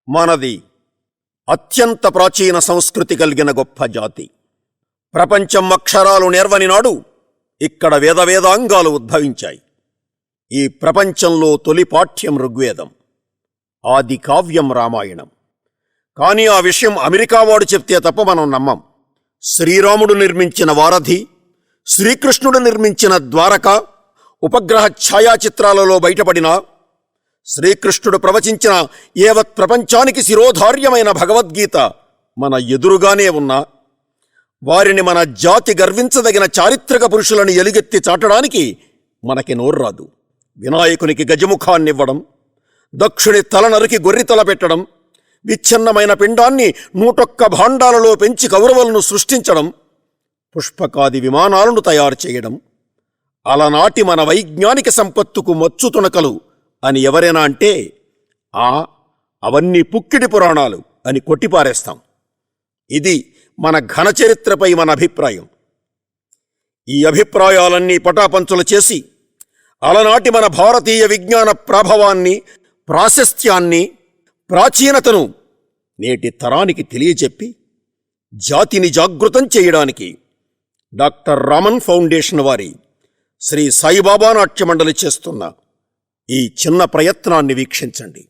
మనది అత్యంత ప్రాచీన సంస్కృతి కలిగిన గొప్ప జాతి. ప్రపంచం అక్షరాలు నేర్వని నాడు ఇక్కడ వేదవేదాంగాలు ఉద్భవించాయి. ఈ ప్రపంచంలో తొలి పాఠ్యం ఋగ్వేదం, ఆది కావ్యం రామాయణం. కానీ ఆ విషయం అమెరికా వాడు చెప్తే తప్ప మనం నమ్మం. శ్రీరాముడు నిర్మించిన వారధి, శ్రీకృష్ణుడు నిర్మించిన ద్వారక ఉపగ్రహ ఛాయాచిత్రాలలో బయటపడిన, శ్రీకృష్ణుడు ప్రవచించిన యావత్ ప్రపంచానికి శిరోధార్యమైన భగవద్గీత మన ఎదురుగానే ఉన్నా, వారిని మన జాతి గర్వించదగిన చారిత్రక పురుషులను ఎలుగెత్తి చాటడానికి మనకి నోర్రాదు. వినాయకునికి గజముఖాన్నివ్వడం, దక్షుని తల నరికి గొర్రెతల పెట్టడం, విచ్ఛిన్నమైన పిండాన్ని 101 భాండాలలో పెంచి కౌరవులను సృష్టించడం, పుష్పకాది విమానాలను తయారు చేయడం, అలనాటి మన వైజ్ఞానిక సంపత్తుకు మచ్చుతునకలు అని ఎవరైనా అంటే అవన్నీ పుక్కిడి పురాణాలు అని కొట్టిపారేస్తాం. ఇది మన ఘనచరిత్రపై మన అభిప్రాయం. ఈ అభిప్రాయాలన్నీ పటాపంచలు చేసి అలనాటి మన భారతీయ విజ్ఞాన ప్రాభవాన్ని, ప్రాశస్త్యాన్ని, ప్రాచీనతను నేటి తరానికి తెలియచెప్పి జాతిని జాగృతం చేయడానికి డాక్టర్ రామన్ ఫౌండేషన్ వారి శ్రీ సాయిబాబా నాట్య మండలి చేస్తున్న ఈ చిన్న ప్రయత్నాన్ని వీక్షించండి.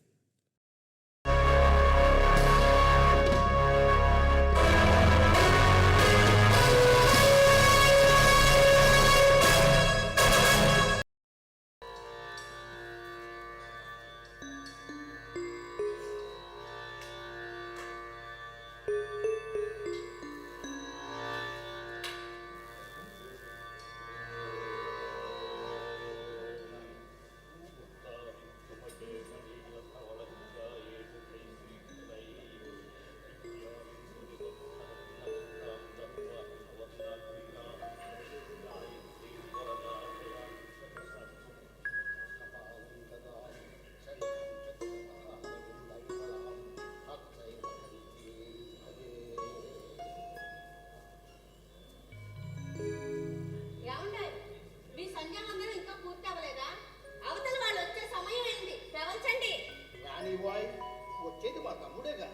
వచ్చేది మా తమ్ముడేగా,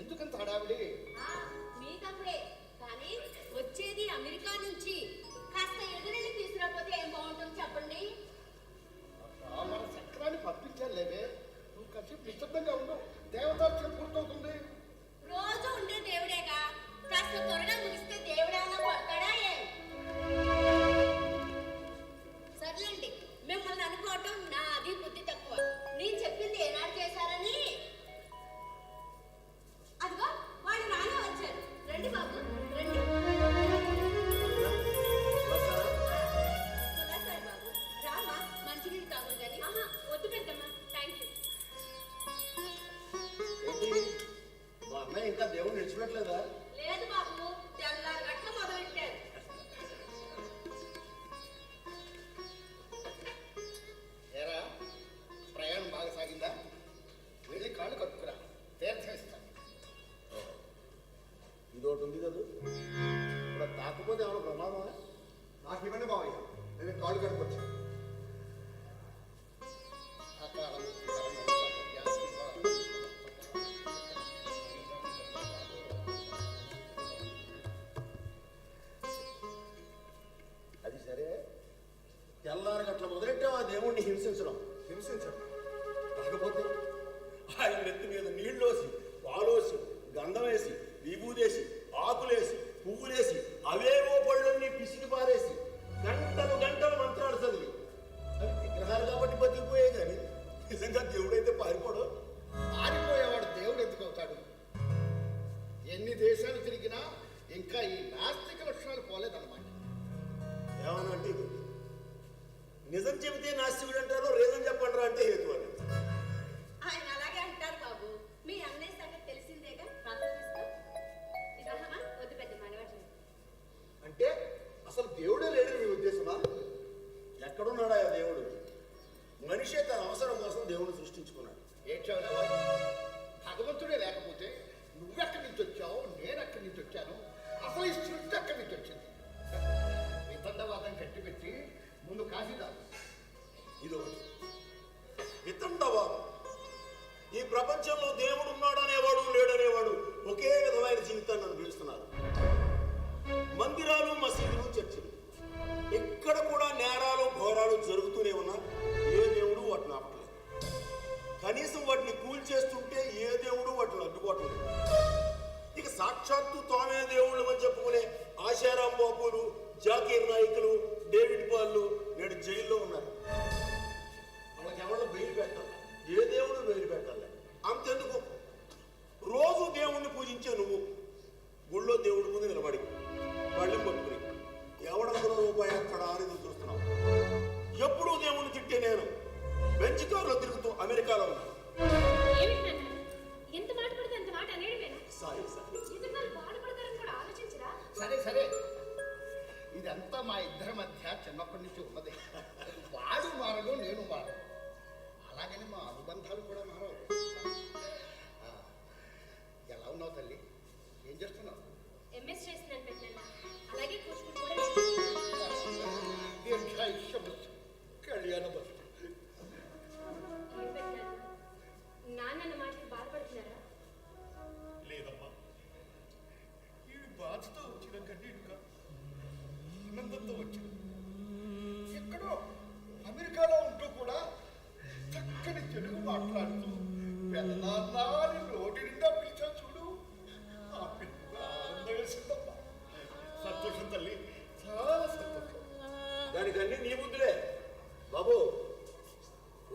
ఎందుకంత హడావిడి? మీ తమ్ముడే, కానీ వచ్చేది అమెరికా నుంచి. కాస్త ఎదురెళ్ళి తీసుకురాకపోతే ఏం బాగుంటుంది చెప్పండి. మన చక్రాన్ని పంపించాలేవే, నువ్వు కాసేపు నిశ్శబ్దంగా ఉండు. దేవతార్చన పూర్తవుతుంది. రోజు ఉండే దేవుడేగా, కాస్త త్వరగా ముగిస్తే దేవుడేమన్నా కొడతాడా? సర్లేండి, మిమ్మల్ని అనుకోవటం నా అది బుద్ధి తక్కువ. నేను చెప్పింది ఏనాడు చేశారని. అదిగో వాళ్ళు రానే వచ్చారు. రండి బాబు, రండి. కులాసారి బాబు, రామా, మంచినీళ్ళు కావాలి కానీ. వద్దు పెద్దమ్మా, థ్యాంక్ యూ. మా అమ్మాయి ఇంకా దేవుడు నిలిచిపెట్టలేదా? లేదు బాబు, తెల్లారి గట్ల మొదలెట్టారు. ఏరా, ప్రయాణం బాగా సాగిందా? వెళ్ళి కాళ్ళు కట్టుకురా, తీర్థం ఇస్తాను. ఇదొకటి ఉంది కదా, ఇప్పుడు తాకపోతే ఏమైనా ప్రమాదమా? నాకు ఇవ్వండి బావయ్య, నేను కాళ్ళు కట్టుకోవచ్చు. అది సరే, తెల్లారి గట్ల మొదలెట్టావు ఆ దేవుణ్ణి హింసించడం. కాకపోతే ఆయన నెత్తి మీద నీళ్ళోసి, పాలోసి, గంధం వేసి, విభూదేసి, ఆకులేసి, పువ్వులేసి, అవేవో పళ్ళన్నీ పిసికి పారేసి గంటలు గంటలు మంత్రాలు చదివి, అవి విగ్రహాలు కాబట్టి బతికిపోయే కానీ నిజంగా దేవుడైతే పారిపోడు. పారిపోయేవాడు దేవుడు ఎందుకు అవుతాడు? ఎన్ని దేశాలు తిరిగినా ఇంకా ఈ నాస్తిక లక్షణాలు పోలేదన్నమాట. ఏమన్నా అంటే నిజం చెబితే నాస్తికుడు అంటారు, రీజన్ చెప్పంటారు అంటే హేతు అని. ఆయన అలాగే అంటారు బాబు. మీ అన్నయ్య సంగతి తెలిసిందేగా. ఇదమ్మా, వద్దు పెద్ద మనవాడు. అంటే అసలు దేవుడే లేడని మీ ఉద్దేశమా? ఎక్కడున్నాడా ఆ దేవుడు? మనిషే తన అవసరం కోసం దేవుడిని సృష్టించుకున్నాడు. ఏడ్చావు, భగవంతుడే లేకపోతే నువ్వెక్కడి నుంచి వచ్చావు, నేను ఎక్కడి నుంచి వచ్చాను, అసలు ఈ సృష్టి ఎక్కడి నుంచి వచ్చింది? వితండవాదం కట్టిపెట్టి ముందు కాఫీ తాగు. ఇదొకటి వితండవాదం. ఈ ప్రపంచంలో దేవుడు ఉన్నాడు బెంచ్ కారులో తిరుగుతూ అమెరికాలో ఉన్నాను. ఏమిటి నాన్న? ఎంత మాట పడితే అంత మాట అనేయడమేనా? సారీ. ఎదురు వాళ్ళు బాధపడతారని కూడా ఆలోచించరా? సరే ఇదంతా మా ఇద్దరి మధ్య చిన్నప్పటి నుంచి ఉన్నది. వాడు మారడు, నేను మారడు. అలాగని మా అనుబంధాలు కూడా మారవు. ఆ, ఎలా ఉన్నావు తల్లి? ఏం చేస్తున్నావు? ఎంఎస్ చేస్తున్నాను పెద్దన్న. అలాగే కూర్చుని కూడా దీర్ఘాయుష్యమస్తు, కళ్యాణమస్తు. ఏం పెద్దన్న? నాన్న మాటలు బాధపడుతున్నారా? లేదమ్మా, ఈ బాధతో వచ్చిన కన్నీడుగా ఆనందంతో వచ్చిన. ఎక్కడో అమెరికాలో ఉంటూ కూడా చక్కని తెలుగు మాట్లాడుతూ పెదనాన్ని నోటి నిండా పిలిచా చూడు. ఆ పిలుపుగా ఆనందం వేసిందమ్మా. సంతోషం తల్లి, చాలా సంతోషం. దానికన్నీ నీ బుద్ధులే బాబు.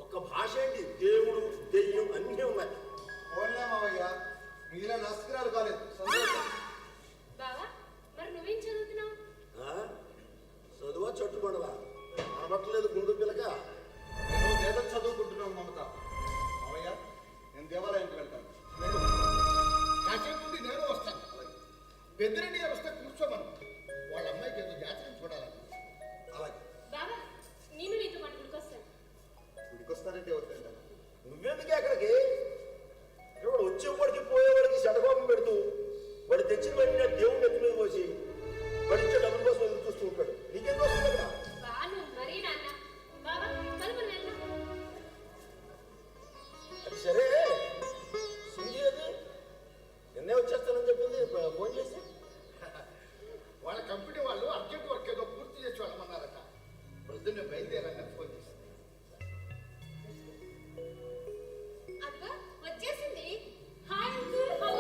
ఒక్క భాష ఏంటి, దేవుడు దెయ్యం అన్నీ ఉన్నాయి. పోన్లే మావయ్య, మీలా నస్కరాలు కాలేదు. సంతోషం. బావా, మరి నువ్వేం చదువుతున్నావు? ఆ? చదువా చట్టుబడవా అనబట్టలేదు గుండు పిల్లక. నేను వేదం చదువుకుంటున్నాను మమత. మావయ్య, నేను దేవాలయానికి వెళ్తాను. వెళ్ళు. కాసేపు నుండి నేను వస్తాను. పెద్దిరెడ్డి గారు వస్తే కూర్చోమను. వాళ్ళ అమ్మాయికి ఏదో జాతకం చూడాలని. అలాగే బావా, నేను నీతో పాటు గుడికొస్తాను. గుడికొస్తానంటే వద్దంటాను. నువ్వెందుకే అక్కడికి? ఇక్కడ వచ్చేవాడికి పోయేవాడికి శటకోపం పెడుతూ వాడు తెచ్చిన వెంటనే దేవుడు ఎత్తి మీద పోసి వాడి ఇచ్చే డబ్బుల కోసం ఎదురు చూస్తూ ఉంటాడు. నీకేం వస్తుంది అక్కడ? బాను మరీ నాన్న. బావా, కలుపుని వెళ్దాం. అది సరే, సింధి అది నిన్నే వచ్చేస్తానని చెప్పింది, ఫోన్ చేసి. వాళ్ళ కంపెనీ వాళ్ళు అర్జెంట్ వర్క్ ఏదో పూర్తి చేసి వెళ్ళమన్నారట. ప్రొద్దున్నే బయలుదేరాలని ఫోన్ చేసింది. అదిగో వచ్చేసింది. హాయ్ అంకుల్, హౌ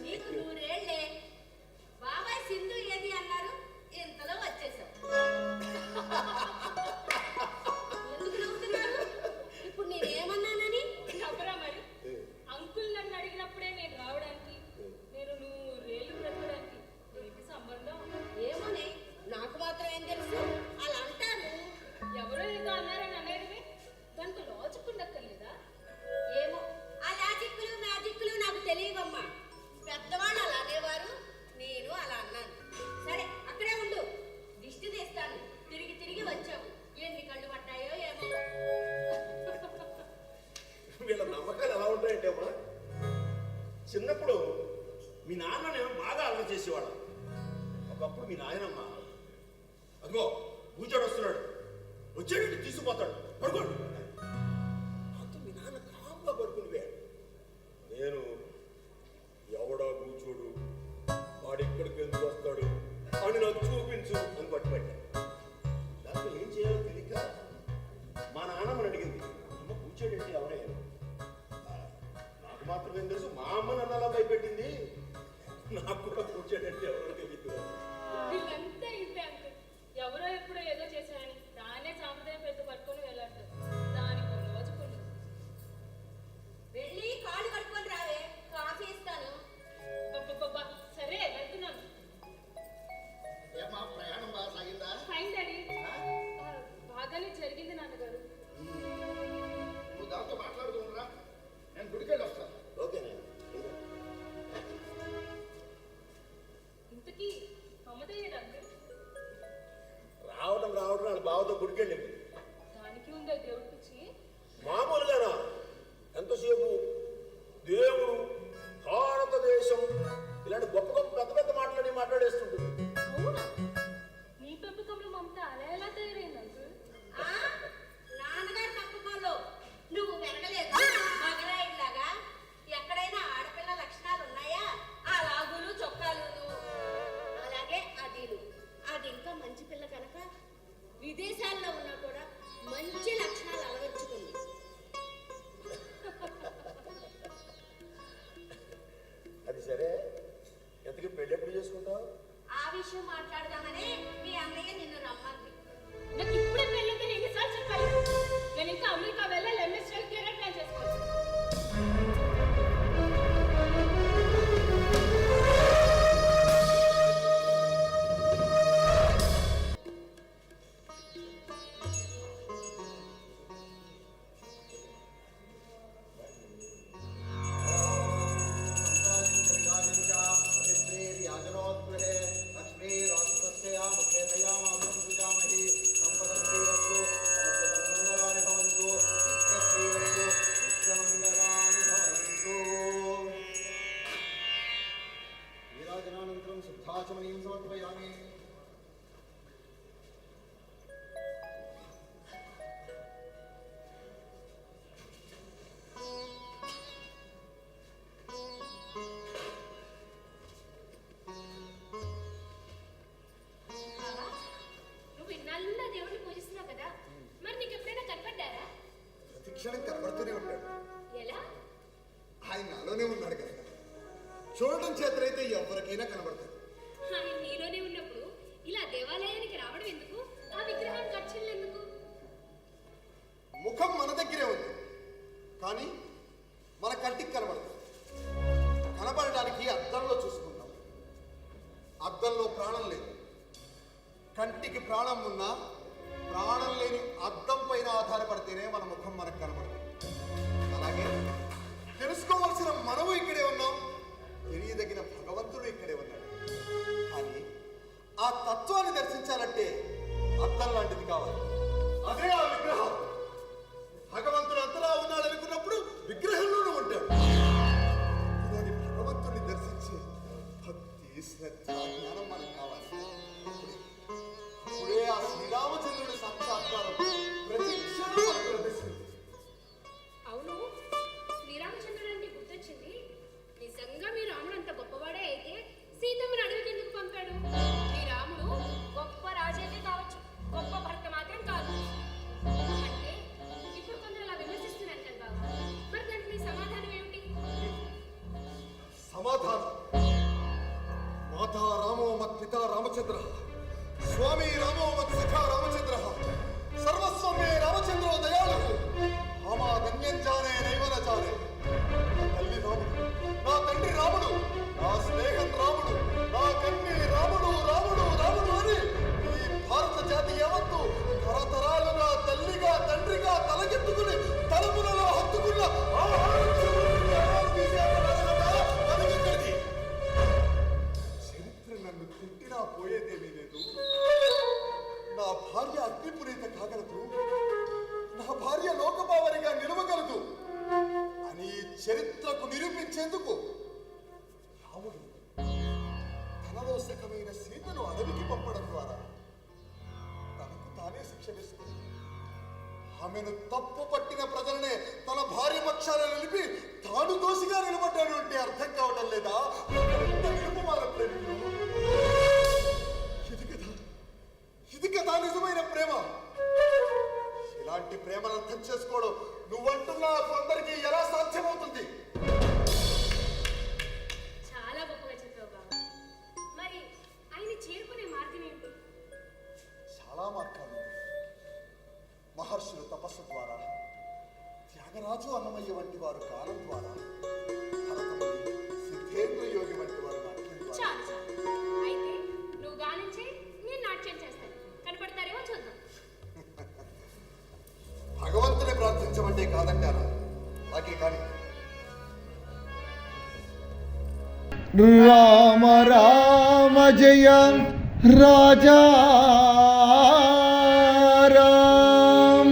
నీకు 100 ఏళ్లే. బాబాయ్ సింధు ఏది అన్నారు, ఇంతలో వచ్చేసావు. ఎందుకు నవ్వుతున్నారు? ఇప్పుడు నేనేమన్నానని? నవ్వరా మరి? అంకుల్ నన్ను అడిగినప్పుడే నేను రావడానికి, నేను 100 ఏళ్ళు బ్రతకడానికి ఏంటి సంబంధం? ఏమోనే, నాకు మాత్రం ఏం తెలుసు. అలా అంటారు. ఎవరో ఏదో అన్నారని అనేదివే, దానికి లాజిక్ ఉండక్కర్లేదా? ఏమో, ఆ లాజిక్లు మ్యాజిక్లు నాకు తెలియవమ్మా. పెద్దవాళ్ళు అలా అనేవారు, నేను అలా అన్నాను. సరే అక్కడే ఉండు, దిష్టి తీస్తాను. తిరిగి వచ్చావు, ఎన్ని కళ్ళు పడ్డాయో ఏమో. వీళ్ళ నమ్మకాలు ఎలా ఉంటాయంటే అమ్మా, చిన్నప్పుడు మీ నాన్ననేమో బాగా అల్లరి చేసేవాడు. ఒకప్పుడు మీ నాయనమ్మ అదిగో కూర్చోడు వస్తున్నాడు, వచ్చాడంటే తీసుకుపోతాడు, పడుకోండి. అంత మీ నాన్న కామ్గా పడుకుని పోయాడు. నేను ఎవడో కూర్చోడు, వాడు ఎక్కడికి ఎందుకు వస్తాడు అని నాకు చూపించు అని పట్టుబట్టాను. దాంట్లో ఏం చేయాలో తెలియక మా నాన్నమ్మని అడిగింది, అమ్మ కూర్చోడంటే ఎవరే? నాకు మాత్రం ఏం తెలుసు, మా అమ్మ నన్ను అలా భయపెట్టింది. నాకు కూడా కూర్చోడంటే ఎవరో తెలియదు. వీళ్ళంతా ఇంతే అంకుల్. ఎవరో ఎప్పుడో ఏదో చేశారని దాన్నే సాంప్రదాయం పెద్ద పట్టుకొని వెళ్ళాడు. దానికి లాజిక్ ఉండదు. వెళ్ళి కాళ్ళు కడుక్కొని రావే, కాఫీ ఇస్తాను. అబ్బబ్బబ్బా, సరే వెళ్తున్నాను. ఏమా ప్రయాణం బాగా సాగిందా? Fine daddy. బాగానే జరిగింది నాన్నగారు. నువ్వు దాంతో మాట్లాడుతూ ఉండరా, నేను గుడికెళ్ళి వస్తాను. ఓకేనా? ఇంతకీ మమతయ్యేది అంకుల్? రావడం వాళ్ళ బావతో గుడికెళ్ళింది. దానికి ఉందా దేవుడి పిచ్చి? మామూలుగానా? ఎంతసేపు దేవుడు, భారతదేశం ఇలాంటి గొప్ప పెద్ద మాట్లాడేస్తుంటుంది. అవునా? నీ పెంపకంలో మమత అలా ఎలా తయారైంది అంకుల్? ఆ, నాన్నగారి తప్పుకోలో నువ్వు పెరగలేదు మగరాయిలాగా. ఎక్కడైనా ఆడపిల్ల లక్షణాలు ఉన్నాయా? ఆ లాగులు చొక్కాలును, అలాగే అది ఇంకా మంచి పిల్ల కనుక విదేశాల్లో ఉన్నా కూడా ఎవరికైనా కనబడుతుంది. ఆయన నీలోనే ఉన్నప్పుడు ఇలా దేవాలయానికి రావడం ఎందుకు? ఆ విగ్రహాన్ని ఖర్చులు ఎందుకు? ముఖం మన దగ్గరే ఉంది, కానీ మన కంటికి కనబడుతుంది. కనబడడానికి అద్దంలో చూసుకుంటాం. అద్దంలో ప్రాణం లేదు. కంటికి ప్రాణం ఉన్నా ప్రాణం లేని అద్దం పైన ఆధారపడితేనే మన ముఖం మనకు కనబడుతుంది. అలాగే తెలుసుకోవాల్సిన మనము ఇక్కడే ఉన్నాం, తెలియదగిన భగవంతుడు ఇక్కడే ఉన్నాడు. కానీ ఆ తత్వాన్ని దర్శించాలంటే అద్దం లాంటిది కావాలి. అదే ఆ విగ్రహం. భగవంతుడు అంతలా ఉన్నాడు అనుకున్నప్పుడు విగ్రహంలోనూ ఉంటాడు. ఇలాంటి భగవంతుడిని దర్శించే భక్తి, శ్రద్ధ, జ్ఞానం మనకు కావాలి. అప్పుడే ఆ శ్రీరామచంద్రుడి సాక్షాత్కారం ప్రతి క్షణం మనకు లభిస్తుంది. అవును, శ్రీరామచంద్రుడు అంటే గుర్తొచ్చింది. నిజంగా మీ రాముడు అంత గొప్పవాడే అయితే సీతమ్మని అడవికి ఎందుకు పంపాడు? మీ రాముడు గొప్ప రాజైతే కావచ్చు, గొప్ప భర్త మాత్రం కాదు. అంటే ఇప్పుడు కొందరు అలా విమర్శిస్తున్నారు కదా బాబా, మరి దానికి నీ సమాధానం ఏమిటి? సమాధానం మాతా రామో మత్ పితా రామచంద్ర, స్వామి రామో మత్ సఖా రామచంద్ర, సర్వస్వం మే రామచంద్రో దయాళు, ఆమా ధన్యం జానే నైవన జానే. నా తల్లి రాముడు, నా తండ్రి రాముడు, నా స్నేహం రాముడు, నా కన్ని రాముడు, రాముడు రాముడు అని ఈ భారత జాతి యావత్తు తరతరాలుగా తల్లిగా తండ్రిగా తలకెత్తుకుని తలములలో హత్తుకున్న ఆ చరిత్ర నన్ను తిట్టినా పోయేదేమీ లేదు. నా భార్య అగ్నిపురీత కాగలదు, నా భార్య లోకపావనిగా నిలవగలదు అని చరిత్రకు నిరూపించేందుకు రాముడు తనలో సకమైన సీతను అడవికి పంపడం ద్వారా తనకు తానే శిక్ష వేసుకుంది. ఆమెను తప్పు పట్టిన ప్రజలనే తన భార్య పక్షాన నిలిపి తాను దోషిగా నిలబడ్డాడు అంటే అర్థం కావడం లేదా? ఇది కదా నిజమైన ప్రేమ. ఇలాంటి ప్రేమను అర్థం చేసుకోవడం నువ్వంటున్నా కొందరికి ఎలా సాధ్యమవుతుంది? చాలా గొప్పగా చెప్పావు బాబా. మరి ఆయన చేరుకునే మార్గం ఏంటి? చాలా మార్గాలు ఉన్నాయి. మహర్షులు తపస్సు ద్వారా, త్యాగరాజు అన్నమయ్య వంటి వారు గానం ద్వారా, భరతముని, సిద్ధేంద్ర యోగి వంటి వారు నాట్యం ద్వారా. చాలు చాలు. అయితే నువ్వు గానం చేయి, నేను నాట్యం చేస్తాను. కనపడతారేమో చూద్దాం. భగవంతుని ప్రార్థించమంటే కాదంటారా? అలాగే కానీ రామ రామ జయ రాజా రామ,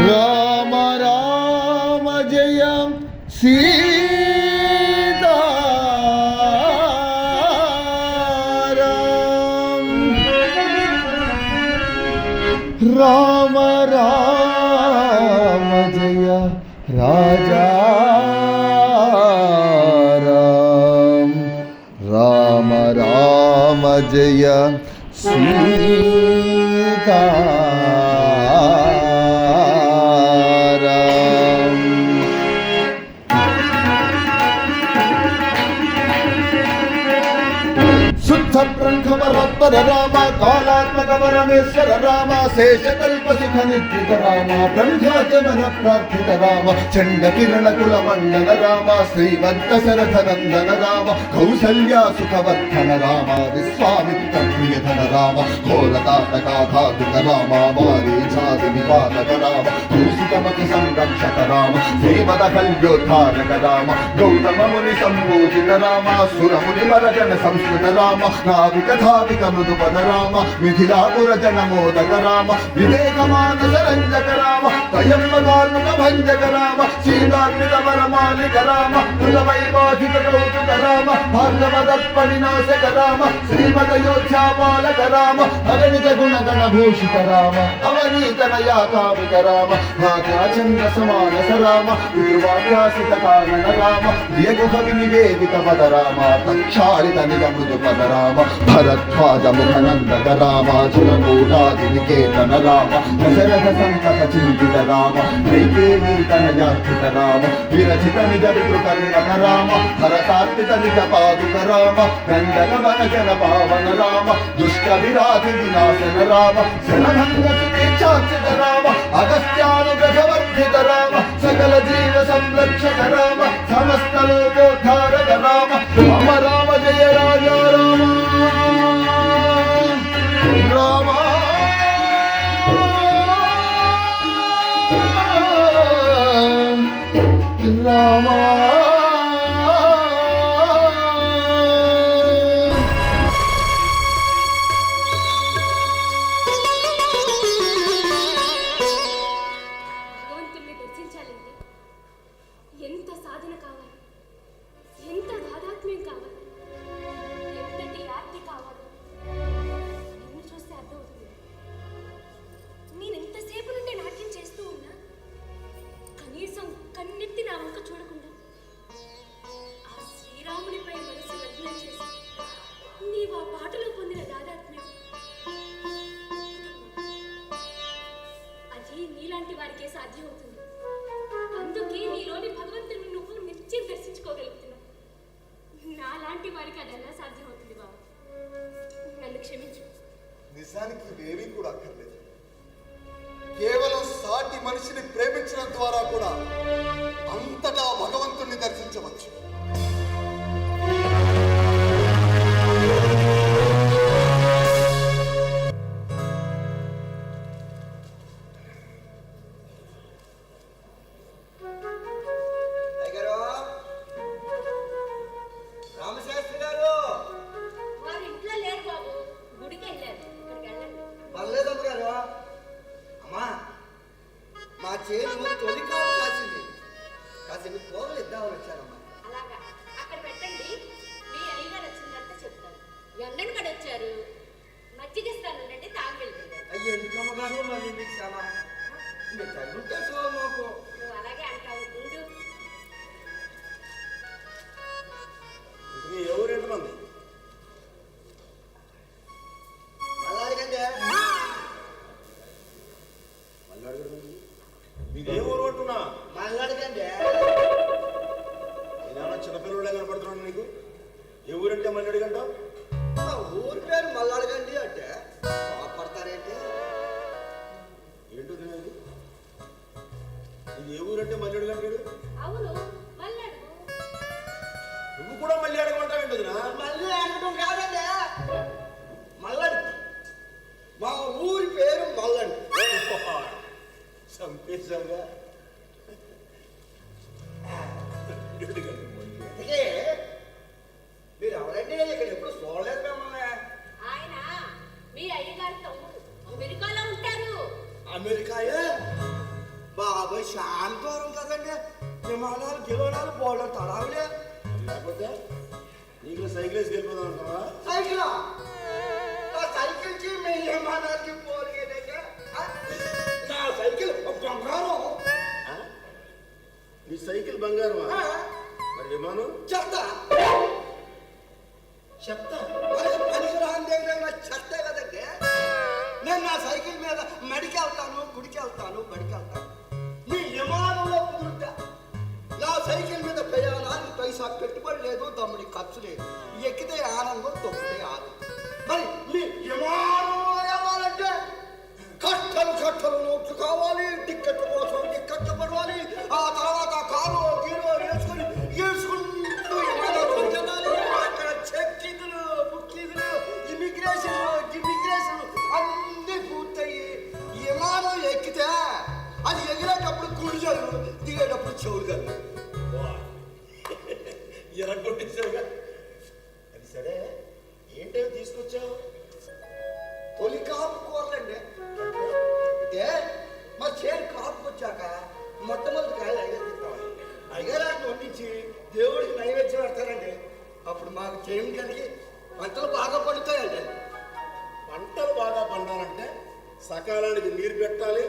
రామ రామ జయ సీతా రామ, రామ రామ జయ రాజా రామ, రామ రామ జయ సీతా రామ. శుద్ధ బ్రహ్మవరత్పర రామ, కాలాత్మక పరమేశ్వర రామ, శేషకల్ప సుఖ నిద్రిత రామ, బ్రహ్మాచమన ప్రార్థిత రామ, చండ కిరణ కుల మండల రామ, శ్రీమంత శరథ నందన రామ, కౌసల్య సుఖవర్ధన రామ, విశ్వామిత్ర ప్రియధన రామ, ఘోరతాటకాఘాతుక రామ, మారీచాది నిపాతక రామ, కౌశికమతి సంరక్షక రామ, శ్రీమద కల్యోద్ధారక రామ, గౌతమ ముని సంబోధిత రామ, సురముని మరజన సంస్కృత రామ, నావిక ధావిక మృదుపద రామ, మిథిలాపుర జన మోదక రామ, వివేక మానస రంజక రామ, త్రయంబకాత్మక భంజక రామ, శ్రీనాత్మిక వరమాలిక రామ, కుల వైవాహిక కౌతుక రామ, భార్గవ దర్ప వినాశక రామ, శ్రీమద యోధ్యాపాలక రామ, అగణిత గుణగణ భూషిత రామ, అవనీత తనయా కామిక రామ భాగ్యాచంద్ర సమానస రామ పితృవాక్యాసిత కారణ రామ ప్రియగుహ వినివేదిత పద రామ తక్షాళిత నిగమృదు పద రామ భరద్వాజ ముఖనందక రామ చిరకూటాది నికేతన రామ దశరథ సంతత చింతిత రామ కైకేయీ తనయార్చిత రామ విరచిత నిజ పితృకర్ణక రామ భరతార్పిత నిజ పాదుక రామ గండన వనజన పావన రామ దుష్ట విరాధి వినాశన రామ శరణంగ సుతేచ్ఛార్చిత రామ అగస్త్యానుగ్రహవర్ధిత రామ సకల జీవ సంరక్షక రామ సమస్త లోకోద్ధారక రామ రామ రామ జయ రాజా రామ రామ రామ భగవంతుణ్ణి దర్శించాలంటే ఎంత సాధన కావాలి, ఎంత దాదాత్మ్యం కావాలి, ఎంతటి ఆర్తి కావాలి నిన్ను చూస్తే అర్థమవుతుంది. నేను ఎంతసేపు నుండి నాట్యం చేస్తూ ఉన్నా కనీసం కన్నెత్తి నా వంక చూడకుండా ఆ శ్రీరామునిపై మనసు లగ్నం చేసి నీవు ఆ పాటలో పొందిన దాదాత్మ్యం అది నీలాంటి వారికే సాధ్యమవుతుంది. అందుకే నీలోని భగవంతుని నువ్వు నిత్యం దర్శించుకోగలుగుతున్నావు. నాలాంటి వారికి అదెలా సాధ్యమవుతుంది బాబు? నన్ను క్షమించు. నిజానికి ఇవేమీ కూడా అక్కర్లేదు. కేవలం సాటి మనిషిని ప్రేమించడం ద్వారా కూడా అంతటా భగవంతుణ్ణి దర్శించవచ్చు. రామశాస్త్రి గారు వారు ఇంట్లో లేరు బాబు, గుడికి వెళ్ళారు. ఇక్కడికి వెళ్ళండి. పర్లేదమ్మ గారు. అమ్మా మా చేను తొలికాలు కాసింది, కాసింది పోగలు ఇద్దామని వచ్చానమ్మా. అలాగా, అక్కడ పెట్టండి. మీ అయ్యగారు వచ్చిందంతా చెప్తాను. ఎండను కూడా వచ్చారు, మజ్జిగిస్తానండి, తాగి వెళ్తారు. అయ్యి ఎందుకమ్మ గారు మళ్ళీ మీకు శ్రమ? మీరు తగ్గుంటే సో మాకు. నువ్వు అలాగే అంటావు. ఉండు. ఇంతకీ ఎవరు ఎంతమంది? మళ్ళాడికంటే మళ్ళీ అడుగుతుంది. మీదే ఊరు అంటున్నా? మళ్ళాడికంటే నేనేమన్నా చిన్నపిల్లలే కనపడుతున్నాను నీకు? ఏ ఊరంటే మళ్ళీ అడిగంటావు? మా ఊరి పేరు మళ్ళాడికండి అంటే పడతారేంటి? ఏంటో తెలియదు. ఇది ఏ ఊరంటే మళ్ళీ అడిగంటాడు? అవును, మళ్ళీ అడుగు. నువ్వు కూడా మళ్ళీ అడగమంటావు ఏంటదినా? మళ్ళీ అనడం కాదండి, మల్లడి. మా ఊరి పేరు మల్లడి. చంపేశావుగా. అందుకే మీరు ఎవరండి? ఇక్కడ ఎప్పుడు చూడలేదు మిమ్మల్ని. ఆయన మీ అయ్యగారి తమ్ముడు, అమెరికాలో ఉంటారు. అమెరికాయే బాబాయ్ శాంతవరం కదండి. విమానాలు గిలోనాలు బోర్డు తడావులే. లేకపోతే నీకు సైకిల్ వేసి వెళ్ళిపోదాం అంటావా? సైకిల్ నా సైకిల్కి మీ విమానాలకి పోలిగేదేగా. నా సైకిల్ బంగారం. ఆ? నీ సైకిల్ బంగారమా? ఆ, మరి విమానం చెత్త. చెప్త. మనకి పనికి రాని దగ్గర చెత్తే కదండి. నేను నా సైకిల్ మీద మడికి వెళ్తాను, గుడికి వెళ్తాను, బడికి వెళ్తాను. మీ విమానంలో కుదురుతా. నా సైకిల్ మీద ప్రయాణానికి పైసా పెట్టుబడి లేదు, తమ్ముడి ఖర్చు లేదు. ఎక్కితే ఆనందం, తొక్కితే ఆనందం. మరి మీ విమానంలో వెళ్ళాలంటే కట్టలు నోట్లు కావాలి, టిక్కెట్ల కోసం టిక్కెట్లు పడవాలి. ఆ తర్వాత కారు గీరో వేసుకుంటూ విమానంలోకి వెళ్ళాలి. అక్కడ చెక్కింగ్లు, బుక్కింగ్లు, ఇమిగ్రేషన్ అన్నీ పూర్తయి విమానం ఎక్కితే అది ఎగిరేటప్పుడు కుడి జరుగు, దిగేటప్పుడు చెవులు జరుగు. ఎరగొట్టేసావుగా. అది సరే, ఏంటో తీసుకొచ్చావు? తొలి కాపు కూరలండి. అంటే మా చేను కాపుకి వచ్చాక మొట్టమొదటి కాయలు అయ్యారు అయ్యారాన్ని వండించి దేవుడికి నైవేద్యం పెడతారండి. అప్పుడు మాకు చేను కలిగి పంటలు బాగా పండుతాయండి. పంటలు బాగా పండాలంటే సకాలానికి నీరు పెట్టాలి,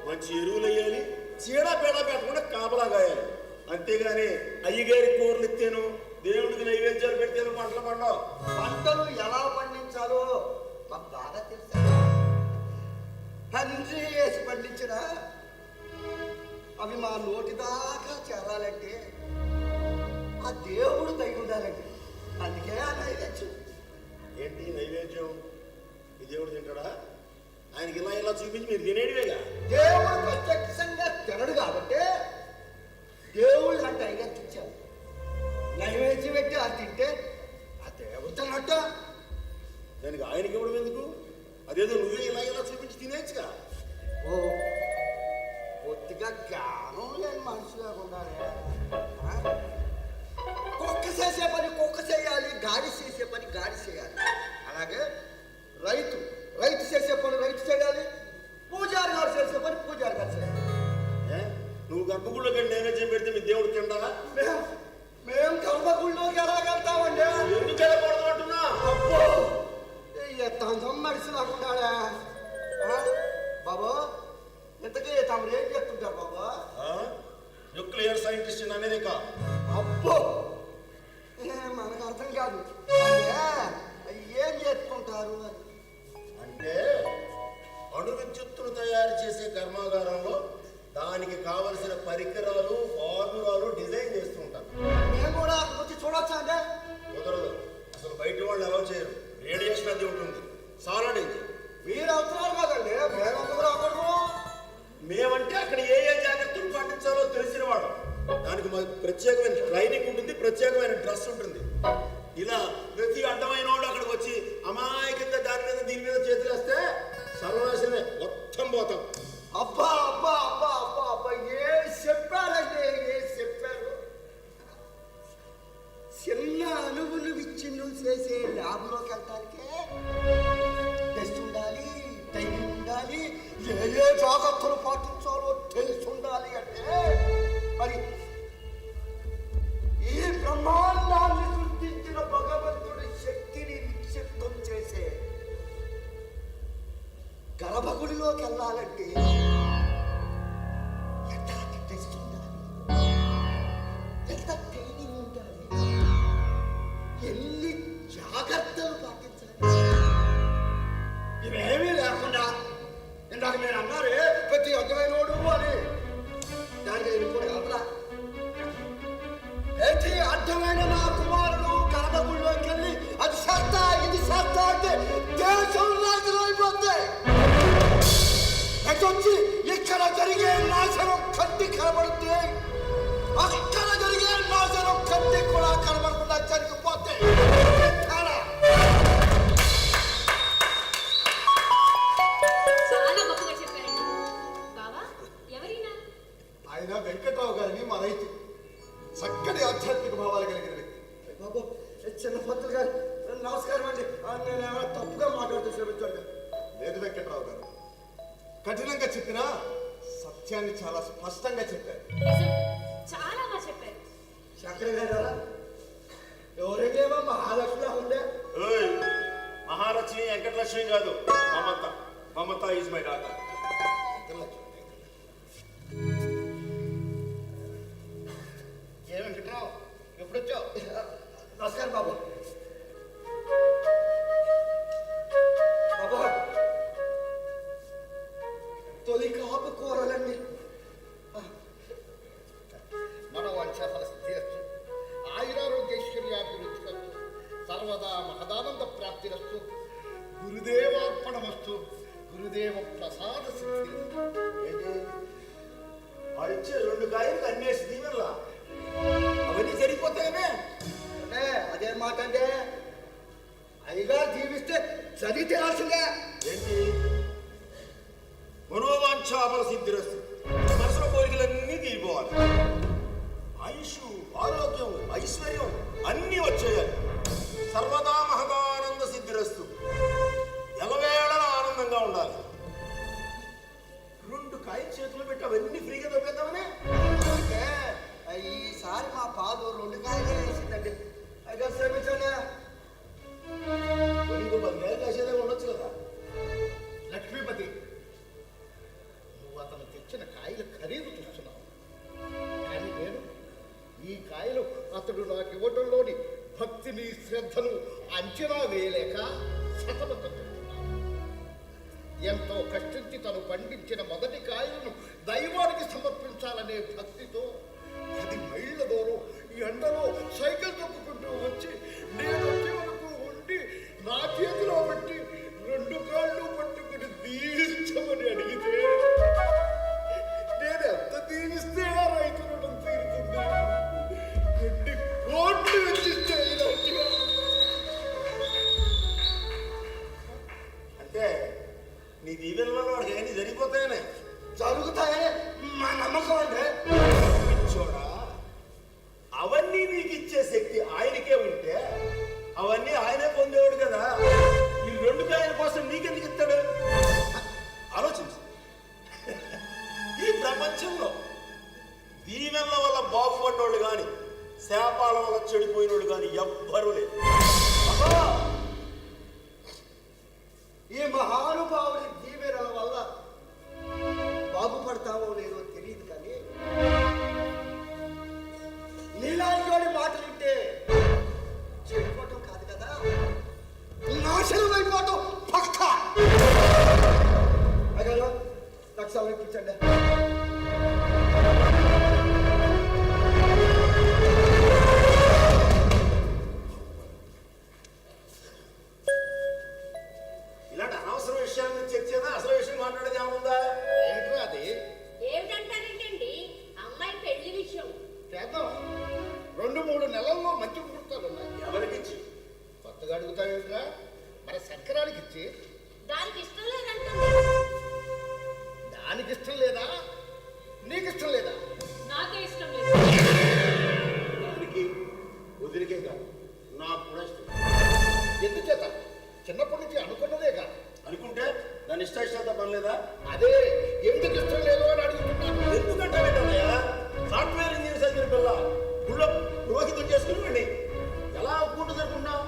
మంచి ఎరువులు వేయాలి, చీడపేడ పెట్టకుండా కాపలా కాయాలి. అంతేగాని అయ్యగారి కూరలు ఎత్తాను, దేవుడికి నైవేద్యాలు పెట్టాను, పంటలు పండవు. పంటలు ఎలా పండించాలో మాకు బాగా తెలుసు. తండ్రి వేసి పండించిన అవి మా నోటి దాకా చేరాలంటే ఆ దేవుడు దయ ఉండాలండి. అందుకే ఆ నైవేద్యం. ఏంటి నైవేద్యం? ఈ దేవుడు తింటాడా? ఆయనకి ఇలా ఇలా చూపించి మీరు తినేటివేగా. దేవుడు ప్రత్యక్షంగా తినడు కాబట్టి దేవుళ్ళు అంటే నైవేద్యం ఇచ్చారు. నైవేద్యం పెట్టి అది తింటే ఆ దేవుడు తిన్నట్ట. దానికి ఆయనకి ఇవ్వడం ఎందుకు? అదేదో నువ్వే ఇలా ఇలా చూపించి తినేచ్చుగా. ఓ బొత్తిగా జ్ఞానం లేని మనుషులా ఉండాలి. కుక్క చేసే పని కుక్క చేయాలి, గాడి చేసే పని గాడి చేయాలి. అలాగే రైతు చేసే పని రైతు చేయాలి, పూజారి గారు చేసే పని పూజారి గారు చేయాలి. నువ్వు గర్భగుడిలోకి వెళ్ళి నైవేద్యం పెడితే మీ దేవుడు తిండా? మేము గర్భగుడిలోకి ఎలాగెళ్తామండి? ఎందుకు వెళ్ళకూడదు అంటున్నా? అబ్బో తంతం మనిషి నాకున్నాడా బాబా? ఇంతకీ తమరు ఏం చెప్తుంటారు బాబా? Nuclear scientist in America. అబ్బో మనకు అర్థం కాదు. ఏం చేసుకుంటారు అని అంటే అణు విద్యుత్తును తయారు చేసే కర్మాగారంలో దానికి కావలసిన పరికరాలు, ఫార్ములాలు డిజైన్ చేస్తుంటారు. మేము కూడా వచ్చి చూడొచ్చా అంటే? కుదరదు. అసలు బయట వాళ్ళు ఎలా చేయరు. రేడియేషన్ అది ఉంటుంది, చాలా డేంజర్. మీరు అవుతున్నారు కదండి, మేమెందుకు రాకూడదు? మేమంటే అక్కడ ఏ ఏ జాగ్రత్తలు పాటించాలో తెలిసిన వాడు. దానికి ప్రత్యేకమైన ట్రైనింగ్ ఉంటుంది, ప్రత్యేకమైన డ్రెస్ ఉంటుంది. ఇలా ప్రతి అడ్డమైన వాడు అక్కడికి వచ్చి అమాయకంగా దాని మీద దీని మీద చేతులు వేస్తే సర్వనాశనమే, మొత్తం పోతాం. అబ్బా అబ్బా అబ్బా అబ్బా అబ్బా ఏ చెప్పారండి, ఏ చెప్పారు? చిన్న అణువులు విచ్ఛిన్నం చేసే ల్యాబ్లోకి వెళ్ళటానికే టెస్ట్ ఉండాలి, టైం ఉండాలి, ఏ జాగ్రత్తలు పాటించాలో తెలిసి ఉండాలి. అంటే మరి ఈ బ్రహ్మాండాన్ని సృష్టించిన భగవంతుడి శక్తిని నిక్షిప్తం చేసే గర్భగుడిలోకి వెళ్ళాలంటే ఎట్లాంటి టెస్ట్ ఉండాలి, ఎంత ట్రైనింగ్ ఉండాలి, ఎన్ని జాగ్రత్తలు పాటించాలి, ఇవేమీ లేకుండా ఇందాక మీరు అన్నారే ప్రతి అర్థమైనోడు అని, దానికి ఇప్పుడు అవరా ఏంటి అర్థమైన నా కుమారుడు గర్భగుడిలోకి వెళ్ళి అది సత్తా ఇది సత్తా అంటే దేశం నాశనం అయిపోతాయి. వచ్చి ఇక్కడ జరిగే నాశనం కంటి కనబడితే అక్కడ జరిగే నాశనం కంటి కూడా కనబడకుండా జరిగిపోతే చాలా గొప్పగా చెప్పారండి. బావా ఎవరైనా? ఆయన వెంకట్రావు గారిని మా రైతు, చక్కటి ఆధ్యాత్మిక భావాలు కలిగిన వ్యక్తి. బాబు చిన్న పంతులు గారు నమస్కారం అండి. నేను ఏమైనా తప్పుగా మాట్లాడుతూ క్షమించండి. లేదు వెంకట్రావు గారు, కఠినంగా చెప్పినా సత్యాన్ని చాలా స్పష్టంగా చెప్పారు. నిజం, చాలా బాగా చెప్పారు. శంకర గారు ఎవరికేమో మహాలక్ష్మిలా ఉండే. మహాలక్ష్మి వెంకటలక్ష్మి కాదు, మమత. మమత ఈజ్ మై డాటర్. ఏ వెంకట్రావు ఎప్పుడు వచ్చావు? నమస్కారం బాబు. బాబా తొలి కాపు కూరలండి. మన వంశఫల సిద్ధిరస్తు, ఆయురారోగ్యైశ్వర్యాభివృద్ధిరస్తు, సర్వదా మహదానంద ప్రాప్తిరస్తు, గురుదేవార్పణమస్తు, గురుదేవ ప్రసాద సిద్ధిరస్తు. ఏంటి వాడిచ్చే 2 కాయలకు అన్నేసి దీవెనలా అవన్నీ సరిపోతాయనే? అంటే అదే మాట అంటే అయ్యగా జీవిస్తే చదివి తీరాల్సిందే. ఏంటి మనోవాంఛాఫల సిద్ధిరస్తు, మనసులో కోరికలన్నీ తీరిపోవాలి. ఆయుష్, ఆరోగ్యం, ఐశ్వర్యం అన్నీ వచ్చేయాలి. సర్వదా మహదానంద సిద్ధిరస్తు, ఎలవేళలా ఆనందంగా ఉండాలి. 2 కాయలు చేతులు పెట్టి అవన్నీ ఫ్రీగా దొబ్బేద్దామనే? అంటే ఈసారి మా పాలు 2 కాయలే వేసిందండి. అయితే శ్రమించండి. ఇంకో 10 కాయలు కాసేదే ఉండొచ్చు కదా. లక్ష్మీపతి నువ్వు అతను కష్టించి తను పండించిన మొదటి కాయలను దైవానికి సమర్పించాలనే భక్తితో 10 మైళ్ళ దూరం ఈ ఎండలో సైకిల్ తొక్కుకుంటూ వచ్చి నేను వచ్చే వరకు ఉండి నా చేతిలో పెట్టి 2 కాళ్ళు పట్టుకుని దీవించమని అడిగితే నేను ఎంత దీవిస్తే ఆ రైతు రుణం తీరుతుంది? 2 కోట్లు వెచ్చిస్తే ఇలాంటిగా. అంటే నీ దీవెన వల్ల వాడికి అన్నీ జరిగిపోతాయనే. జరుగుతాయని మా నమ్మకం అంటే చూడా, అవన్నీ నీకు ఇచ్చే శక్తి ఆయనకే ఉంటే అవన్నీ ఆయనే పొందేవాడు కదా. ఈ 2 కాయల కోసం నీకెందుకు ఇస్తాడు? ఆలోచించు. ఈ ప్రపంచంలో దీవెనల వల్ల బాగుపడినోళ్ళు కానీ శాపాల వల్ల చెడిపోయినోళ్ళు కానీ ఎవ్వరూ లేరు. అబ్బా! ఈ మహానుభావుడి దీవెనల వల్ల బాగుపడతావో లేదో తెలియదు కానీ నీలాంటి మాటలు వింటే చెడిపోవటం కాదు కదా, నాశనం అయిపోవటం పక్కా. అయ్యో లక్షలు ఇప్పించండి. ఇలాంటి అనవసర విషయాల నుంచి చర్చేదా? అసలు విషయం మాట్లాడేది ఏముందా? ఏంటో అది ఏమిటంటారేంటండి? అమ్మాయి పెళ్లి విషయం చేద్దాం. 2-3 నెలల్లో మంచి ముహూర్తాలు ఉన్నాయి. ఎవరికిచ్చి? కొత్తగా అడుగుతావేంట్రా? మన శంకరానికి ఇచ్చి. దానికి ఇష్టం లేదంటే దానికి ఇష్టం లేదా? నీకు ఇష్టం లేదా? నాకే ఇష్టం లేదు. దానికి వదిలికే కాదు, నాకు కూడా ఇష్టం. ఎందుచేత? చిన్నప్పటి నుంచి అనుకున్నదేగా. అనుకుంటే దాని ఇష్టాయిష్టంతో పని లేదా? అదే ఎందుకు ఇష్టం లేదు అని అడుగుతున్నాను. ఎందుకంటే సాఫ్ట్వేర్ ఇంజనీర్ చదివిన పిల్ల గుళ్ళో పురోహితం చేసుకుని ఎలా ఒప్పుకుంటుంది అనుకున్నావు?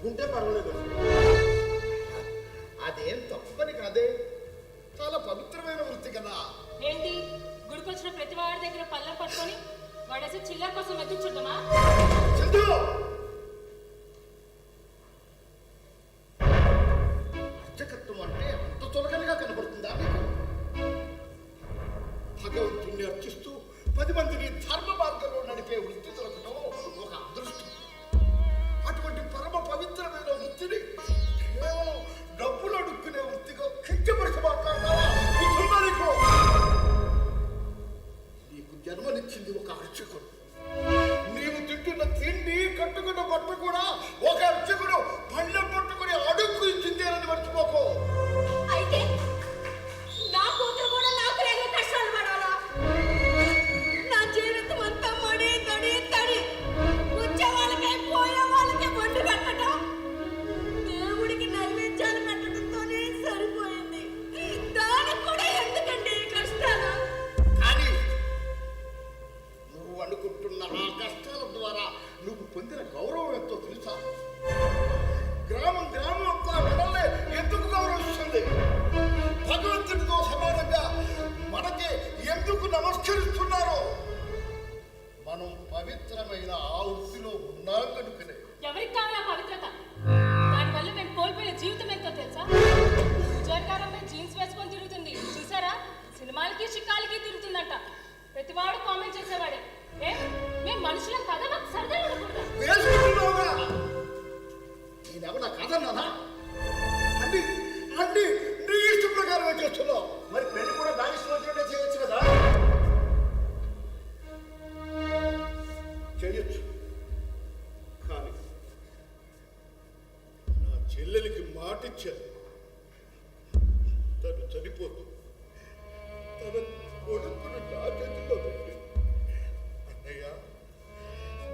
ఉంటే పర్వాలేదు. అదేం తప్పు పని కాదే, చాలా పవిత్రమైన వృత్తి కదా. ఏంటి గుడికొచ్చిన ప్రతి వాడి దగ్గర పళ్ళం పట్టుకొని వాడేసి చిల్లర కోసం వెతుకుచుంటామా? చందు, అర్చకత్వం అంటే అంత చులకనగా కనబడుతుందా నీకు? భగవంతుణ్ణి అర్చిస్తూ 10 మందిని ధర్మ మార్గంలో నడిపే వృత్తి దొరకడం ఒక అదృష్టం. అటువంటి పరమ పవిత్రమైన వృత్తిని కేవలం డబ్బులు అడుక్కునే వృత్తిగా కించపరిచి మాట్లాడతావా? నీకు జన్మనిచ్చింది ఒక అర్చకుడు. నీవు తింటున్న తిండి కట్టుకున్న బట్ట కూడా ఒక అర్చకుడు పళ్ళెం పట్టుకుని అడుక్కు ఇచ్చింది అని మర్చిపోకో. అయితే నా కూతురు కూడా నాకు లేని కష్టాలు పడాలా? నా జీవితం అంతా మడి తడి తడి, వచ్చే వాళ్ళకే పోయే వాళ్ళకే వండి పెట్టడం, దేవుడికి నైవేద్యాలు పెట్టడంతోనే సరిపోయింది. దానికి కూడా ఎందుకండి కష్టాలు? కానీ నువ్వు అనుకుంటున్న ఆ కష్టాల ద్వారా నువ్వు పొందిన గౌరవం ఎంతో తెలుసా? గ్రామం అంతా మనల్ని ఎందుకు గౌరవిస్తుంది? భగవంతుడితో సమానంగా మనకి ఎందుకు నమస్కరిస్తున్నారు? మనం పవిత్రమైన ఆ వృత్తిలో ఉన్నాం కనుకనే. ఎవరికి కావాలా పవిత్రత? దానివల్ల మేము కోల్పోయిన జీవితం ఎంతో తెలుసా? ఉద్యోగారంపై జీన్స్ వేసుకొని తిరుగుతుంది చూసారా? సినిమాలకి షికాలకి తిరుగుతుందంట. ప్రతివాడు కామెంట్ చేసేవాడే. మేము మనుషులం కదా, మాకు సరదా ఉండకూడదా? వేసుకుంటున్నావుగా? నేనేమన్నా కాదన్నానా? అన్ని నీ ఇష్టం ప్రకారమే చేస్తున్నావు. మరి పెళ్లి కూడా దాని ఇష్టం వచ్చినట్టే చేయొచ్చు కదా. చేయొచ్చు, కానీ నా చెల్లెలికి మాటిచ్చాను. తను చనిపోతూ తన కొడుకును నా చేతిలో పెట్టి, అన్నయ్య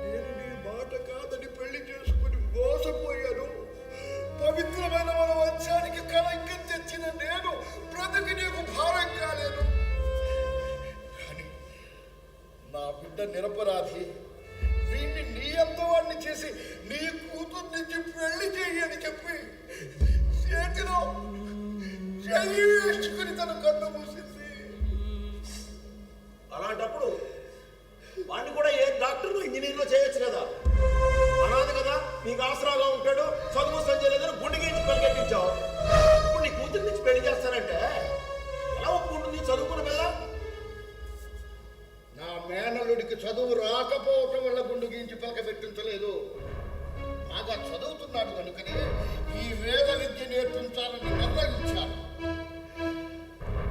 నేను నీ మాట కాదని పెళ్లి చేసుకుని మోసపోయాను, పవిత్రమైన మన వంశానికి కళంకం తెచ్చిన నేను బ్రతికి నీకు భారం కాలేను, కానీ నా బిడ్డ నిరపరాధి, వీడిని నీ అంతవాడిని చేసి నీ కూతురు నుంచి పెళ్లి చెయ్యి అని చెప్పి చేతిలో చెయ్యి వేసుకుని తన కన్ను మూసింది. అలాంటప్పుడు వాడిని కూడా ఏ డాక్టర్లో ఇంజనీర్లో చేయొచ్చు కదా. అనాథ కదా, నీకు ఆసరాగా ఉంటాడు, చదువు సంజయ్ లేదని గుండె గీచి పరిగెట్టించావు. పెళ్లి చేస్తానంటే ఎలా ఒప్పుకుంటుంది చదువుకున్న పిల్ల? నా మేనలుడికి చదువు రాకపోవటం వల్ల గుండు గీంచి పలక పెట్టించలేదు. బాగా చదువుతున్నాడు కనుకనే ఈ వేద విద్య నేర్పించాలని నిర్ణయించాను.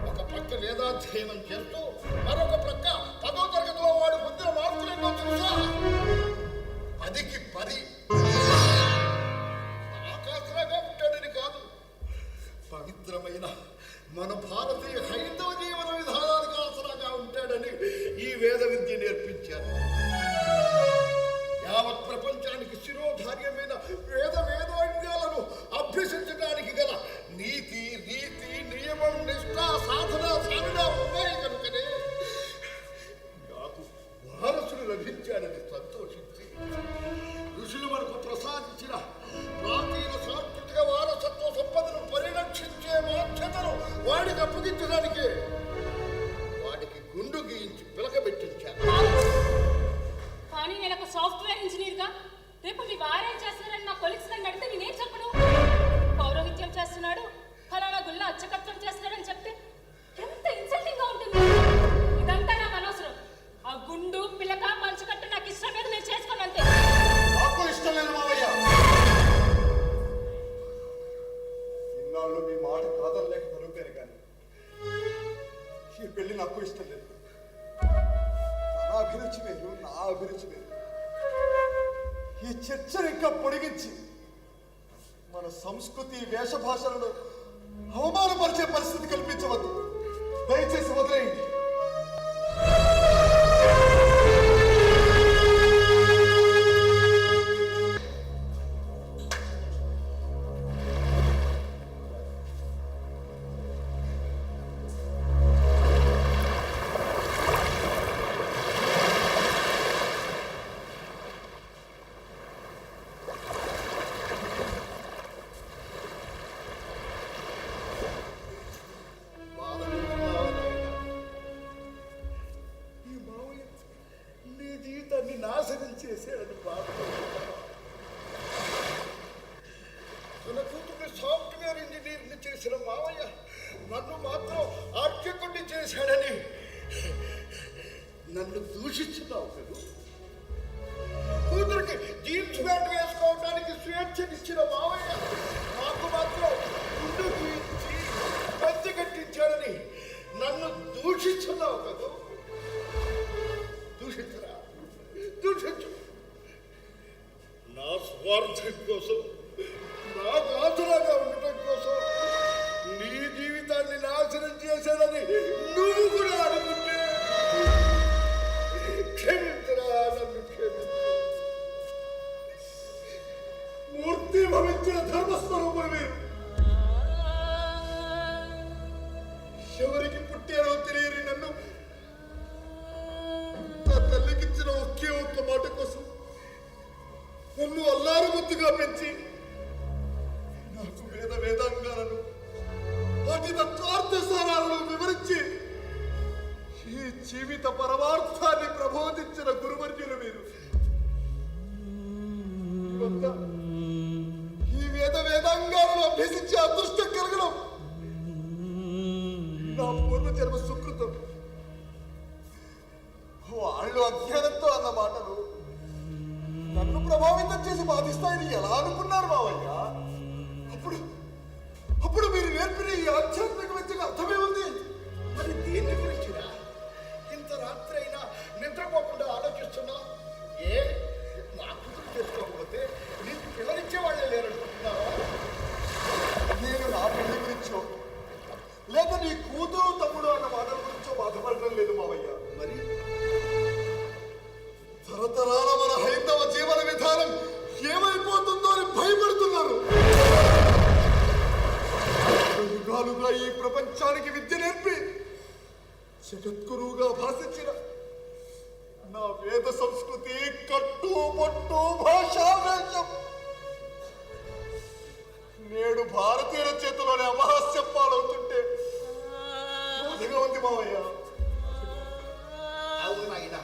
ఒక ప్రక్క వేదాధ్యయనం చేస్తూ మరొక ప్రక్క 10వ తరగతిలో వాడు పొందిన మార్కులేంటో తెలుసా? 10కి 10. ఆకాశంగా ఉంటాడని కాదు, పవిత్రమైన మన భారతీయ హైందవ జీవన విధానానికి ఆసరాగా ఉంటాడని ఈ వేద విద్య నేర్పించారు. యావత్ ప్రపంచానికి శిరోధార్యమైన వేదాంగాలను అభ్యసించడానికి గల నీతి, రీతి, నియమం, నిష్ఠ, సాధన, సాధన ఉన్నాయి కనుకనే నాకు వారసుడు లభించాడని సంతోషించి ఋషులు మనకు ప్రసాదించిన ప్రాచీన సాంస్కృతిక వారసత్వ సంపదను పరిరక్షించే బాధ్యతను వాడికి అప్పగించడానికి వాడికి గుండు గీయించి పిలకబెట్టించాను. కానీ నేను ఒక సాఫ్ట్వేర్ ఇంజనీర్గా రేపు మీ వారేం చేస్తున్నారని నా కొలీగ్స్ నన్ను అడిగితే నేనేం చెప్పను? పౌరోహిత్యం చేస్తున్నాడు, ఫలానా గుళ్ళ అర్చకత్వం చేస్తున్నాడని చెప్తే ఎంత ఇన్సల్టింగ్ గా ఉంటుంది. ఇదంతా నాకు అనవసరం. ఆ గుండు పిల్లక పంచకట్టు నాకు ఇష్టం లేదు, నేను చేసుకోను అంతే. నాకు ఇష్టం లేదు మావయ్య. ఇన్నాళ్ళు మీ మాట కాదనలేక తలుపాను కానీ ఈ పెళ్లి నాకు ఇష్టం లేదు. నా అభిరుచి వేరు, నా అభిరుచి వేరు. ఈ చర్చను ఇంకా పొడిగించి మన సంస్కృతి వేషభాషలను అవమానపరిచే పరిస్థితి కల్పించవద్దు. దయచేసి వదిలేయండి. నాశనం చేశాడని బాధపడుతున్నాను. తన కూతురు సాఫ్ట్వేర్ ఇంజనీర్ని చేసిన మావయ్య నన్ను మాత్రం అర్చకుడిని చేశాడని నన్ను దూషిస్తున్నావు కదా. కూతురికి జీన్స్ ప్యాంట్ వేసుకోవడానికి స్వేచ్ఛనిచ్చిన మావయ్య నాకు మాత్రం గుండు గీయించి పంచి కట్టించాడని నన్ను దూషిస్తున్నావు కదా. దూషించరా, దూషించు. నా స్వార్థం కోసం, నా ఆతురాగా ఉండటం కోసం నీ జీవితాన్ని నాశనం చేశాడని నువ్వు కూడా అనుకుంటే క్షమించరా, నన్ను క్షమించు. మూర్తి భవించిన ధర్మస్వరూపుడు మీరు. ఎవరికి పుట్టారో తెలియని నన్ను నా తల్లికిచ్చిన ఒకే ఒక్క మాట కోసం నన్ను అల్లారు ముద్దుగా పెంచి నాకు వేదాంగాలను వాటి తత్వార్థసారాలను వివరించి ఈ జీవిత పరమార్థాన్ని ప్రబోధించిన గురువర్యులు మీరు. ఇవంతా ఈ వేదాంగాలను అభ్యసించే అదృష్టం కలగడం నా పూర్వజన్మ సుకృతం. వాళ్ళు అజ్ఞానంతో అన్న మాటలు నన్ను ప్రభావితం చేసి బాధిస్తాయని ఎలా అనుకున్నారు మావయ్య? అప్పుడు మీరు నేర్పిన ఈ ఆధ్యాత్మిక విద్యకు అర్థమే ఉంది. మరి దేన్ని గురించినా ఇంత రాత్రి అయినా నిద్రపోకుండా ఆలోచిస్తున్నా? ఏ నా కూతురు చేసుకోకపోతే నీకు పిల్లనిచ్చే వాళ్ళే లేరనుకుంటున్నావా? నేను నా పెళ్లి గురించో లేక నీ కూతురు తమ్ముడు అన్న మాటల గురించో బాధపడటం లేదు మావయ్య. మరి తరతరాల మన హైందవ జీవన విధానం ఏమైపోతుందో అని భయపడుతున్నారు. యుగాలుగా ఈ ప్రపంచానికి విద్య నేర్పి జగద్గురువుగా భాషించిన నా వేద సంస్కృతి కట్టు పొట్టు భాషా వేషం నేడు భారతీయుల చేతిలోనే అమరహస్యం పాలవుతుంటే బాధగా ఉంది మావయ్య. అవునైనా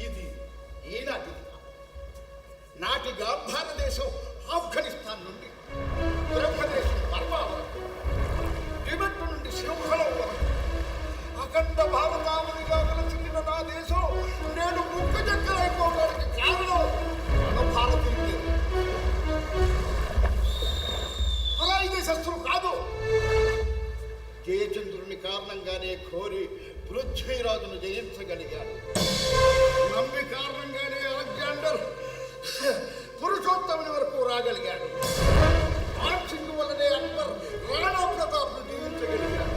ఇది ఈనాటి నాటి గాంధార దేశం ఆఫ్ఘనిస్తాన్ నుండి బ్రహ్మదేశం బర్మా వరకు రాక్షసులు కాదు. జయచంద్రుని కారణంగానే కోరి పృథ్వీరాజును జయించగలిగాడు. నంబి కారణంగానే అలెగ్జాండర్ పురుషోత్తముని వరకు రాగలిగాడు. ఆర్చింగ్ వల్లనే అక్బర్ రాణా ప్రతాప్ను జయించగలిగాడు.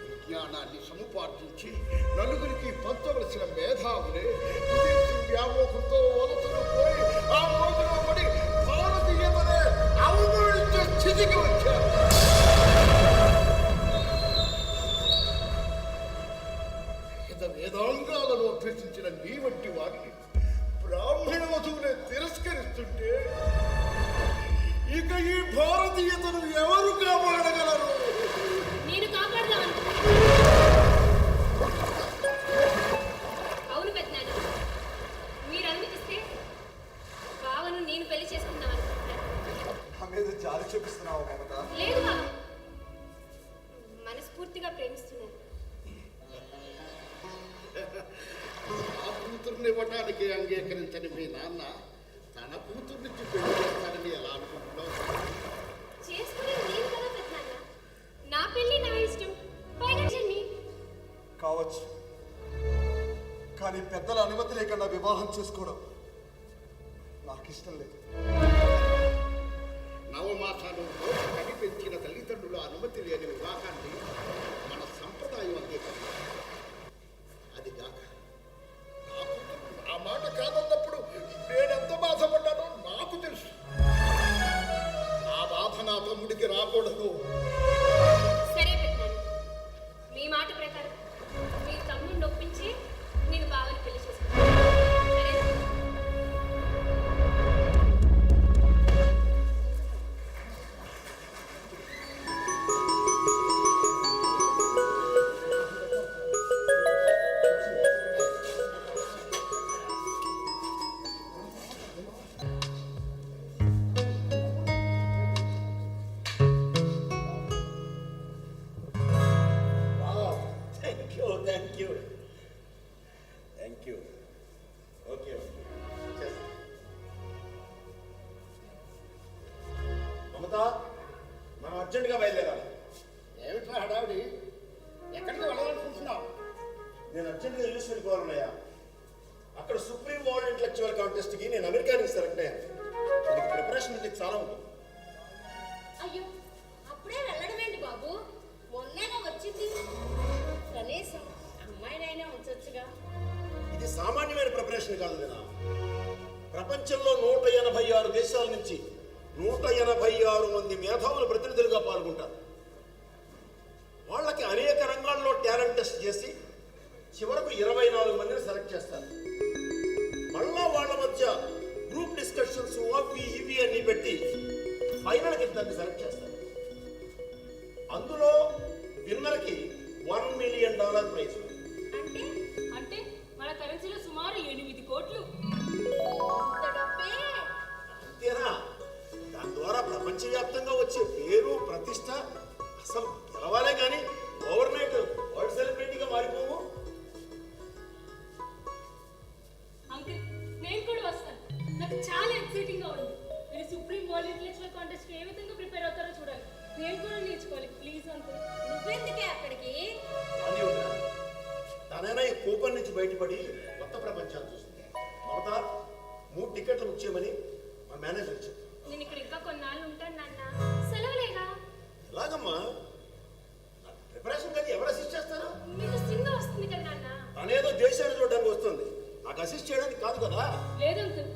విజ్ఞానాన్ని సముపార్జించి నలుగురికి పంచవలసిన మేధావులే విదేశీ వ్యామోహంతో వలసలు పోయి ఆ రోజులో పడి భారతీయతనే అవమానించే స్థితికి వచ్చారు. వేదాంగాలను అభ్యసించిన నీ వంటి వారిని బ్రాహ్మణ వధువునే తిరస్కరిస్తుంటే ఇక ఈ భారతీయతను ఎవరు కాపాడగలరు? నేను కాపాడదామను. అవును పెద్దనాన్న, మీరు అనుమతిస్తే బావను నేను పెళ్లి చేసుకుందాం అనుకుంటున్నాను. నా మీద జాలి చూపిస్తున్నావు మమత. లేదు బావ, మనస్ఫూర్తిగా ప్రేమిస్తున్నాను. ఆ కూతుర్ని ఇవ్వటానికి అంగీకరించని మీ నాన్న తన కూతుర్నిచ్చి పెళ్లి చేస్తానని ఎలా అనుకుంటున్నావు? చేసుకునేది నేను కదా పెద్దనాన్న. నా పెళ్లి నా ఇష్టం. పైగా జర్నీ కావచ్చు, కానీ పెద్దల అనుమతి లేకుండా వివాహం చేసుకోవడం నాకు ఇష్టం లేదు. నవమాసాలు కని పెంచిన తల్లిదండ్రుల అనుమతి లేని వివాహాన్ని మన సంప్రదాయం అంగీకరించాలి. అది కాక ఆ మాట కాదన్నప్పుడు నేనెంత బాధపడ్డానో నాకు తెలుసు. ఆ బాధ నా తమ్ముడికి రాకూడదు. సరే పెద్దనాన్న, మీ మాట ప్రకారం మీ తమ్ముడిని ఒప్పించి నేను బావని పెళ్లి చేసుకుంటాను. సరే థ్యాంక్ యూ. ఓకే మమత, మనం అర్జెంటుగా బయలుదేరాలి. ఏమిట్రా హడావిడి? ఎక్కడికి వెళ్ళాలనుకుంటున్నావు? నేను అర్జెంటుగా యూఎస్ వెళ్ళిపోవాలన్నాయా. అక్కడ సుప్రీం వరల్డ్ ఇంటలెక్చువల్ కాంటెస్ట్కి నేను అమెరికా నుంచి సెలెక్ట్ అయ్యాను. దానికి ప్రిపరేషన్ ఇది చాలా ఉంటుంది. అయ్యో, అప్పుడే వెళ్ళడం ఏంటి బాబు? మొన్నేగా వచ్చింది. కనీసం అమ్మాయినైనా ఉంచొచ్చుగా. ఇది సామాన్యమైన ప్రిపరేషన్ కాదు కదా. ప్రపంచంలో 186 దేశాల నుంచి 186 మంది మేధావులు ప్రతినిధులుగా పాల్గొంటారు. వాళ్ళకి అనేక రంగాల్లో టాలెంట్ టెస్ట్ చేసి చివరకు 24 మందిని సెలెక్ట్ చేస్తారు. మళ్ళా వాళ్ళ మధ్య గ్రూప్ డిస్కషన్స్ అవి ఇవి అన్ని పెట్టి ఫైనల్కి ఇద్దరిని సెలెక్ట్ చేస్తారు. అందులో విన్నర్కి $1 మిలియన్ ప్రైజ్. అంటే అంటే మన కరెన్సీలో సుమారు 8 కోట్లు. అంత డబ్బే? అంతేనా? దాని ద్వారా ప్రపంచవ్యాప్తంగా వచ్చే పేరు ప్రతిష్ట అసలు గెలవాలే కానీ ఓవర్ నైట్ వరల్డ్ సెలబ్రిటీగా మారిపోవు. అంకుల్, నేను కూడా వస్తాను. నాకు చాలా ఎక్సైటింగ్ గా ఉంది. మీరు సుప్రీం వరల్డ్ ఇంటలెక్చువల్ కాంటెస్ట్ ఏ విధంగా ప్రిపేర్ అవుతారో చూడాలి. నేను కూడా నేర్చుకోవాలి. Please uncle. నువ్వెందుకే అక్కడికి? అని ఉందా? తనైనా ఈ కూపన్ నుంచి బయటపడి కొత్త ప్రపంచాలు చూస్తుంది. మమత, 3 టికెట్లు బుక్ చేయమని మా మేనేజర్ చెప్పారు. నేను ఇక్కడ ఇంకా కొన్నాళ్ళు ఉంటాను నాన్న. సెలవులేగా. ఎలాగమ్మా? ప్రిపరేషన్ కానీ ఎవరు అసిస్ట్ చేస్తారా? మీకు సింగర్ వస్తుంది కదా నాన్న. తనేదో దేశాన్ని చూడడానికి వస్తుంది, నాకు అసిస్ట్ చేయడానికి కాదు కదా. లేదు అంకుల్,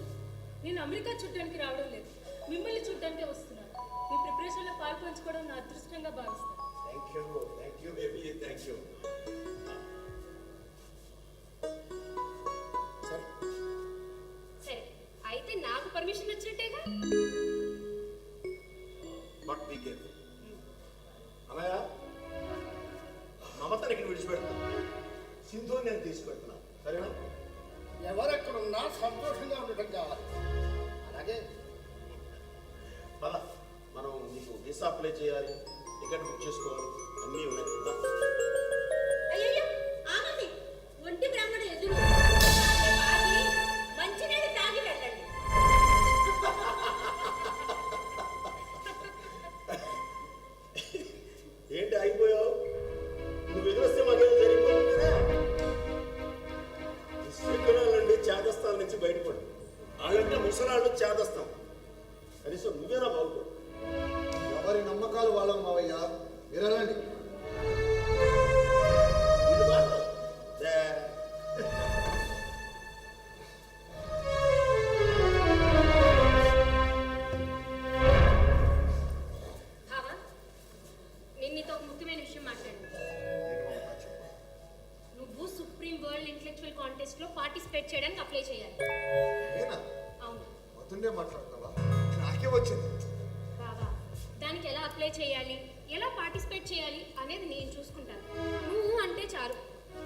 నేను అమెరికా చూడడానికి రావడం లేదు, మిమ్మల్ని చూడడానికే వస్తున్నాను. మీ ప్రిపరేషన్లో పాలు పంచుకోవడం నా అదృష్టంగా భావిస్తాను. Thank you baby, thank you. సరే, అయితే నాకు పర్మిషన్ వచ్చినట్టేగా. But be careful. అన్నయ్య, మమతని ఇక్కడ విడిచిపెడుతున్నాను, సింధు నేను తీసుకెళ్తున్నాను, సరేనా? ఎవరెక్కడున్నా సంతోషంగా ఉండటం కావాలి. అలాగే పద, మనం నీకు వీసా అప్లై చేయాలి, టికెట్ బుక్ చేసుకోవాలి, అన్నీ ఉన్నాయి కదా. అయ్యయ్యో, ఆగండి. ఒంటి బ్రాహ్మణ ఎదురు ఆగి మంచినీళ్ళు తాగి వెళ్ళండి. లోకాలు వాళ్ళం మావయ్య. మీరు వెళ్ళండి. వీళ్ళు మాత్రం దే. బావా నేను నీతో ఒక ముఖ్యమైన విషయం మాట్లాడాను. నువ్వు సుప్రీం వరల్డ్ ఇంటెలెక్చువల్ కాంటెస్ట్ లో పార్టిసిపేట్ చేయడానికి అప్లై చేయాలి. నేనా? అవును వద్దుండే మాట్లాడతావా? నాకే వచ్చింది. బావా దానికి ఎలా అప్లై చేయాలి, ఎలా పార్టిసిపేట్ చేయాలి అనేది నేను చూసుకుంటాను. నువ్వు అంటే చాలు.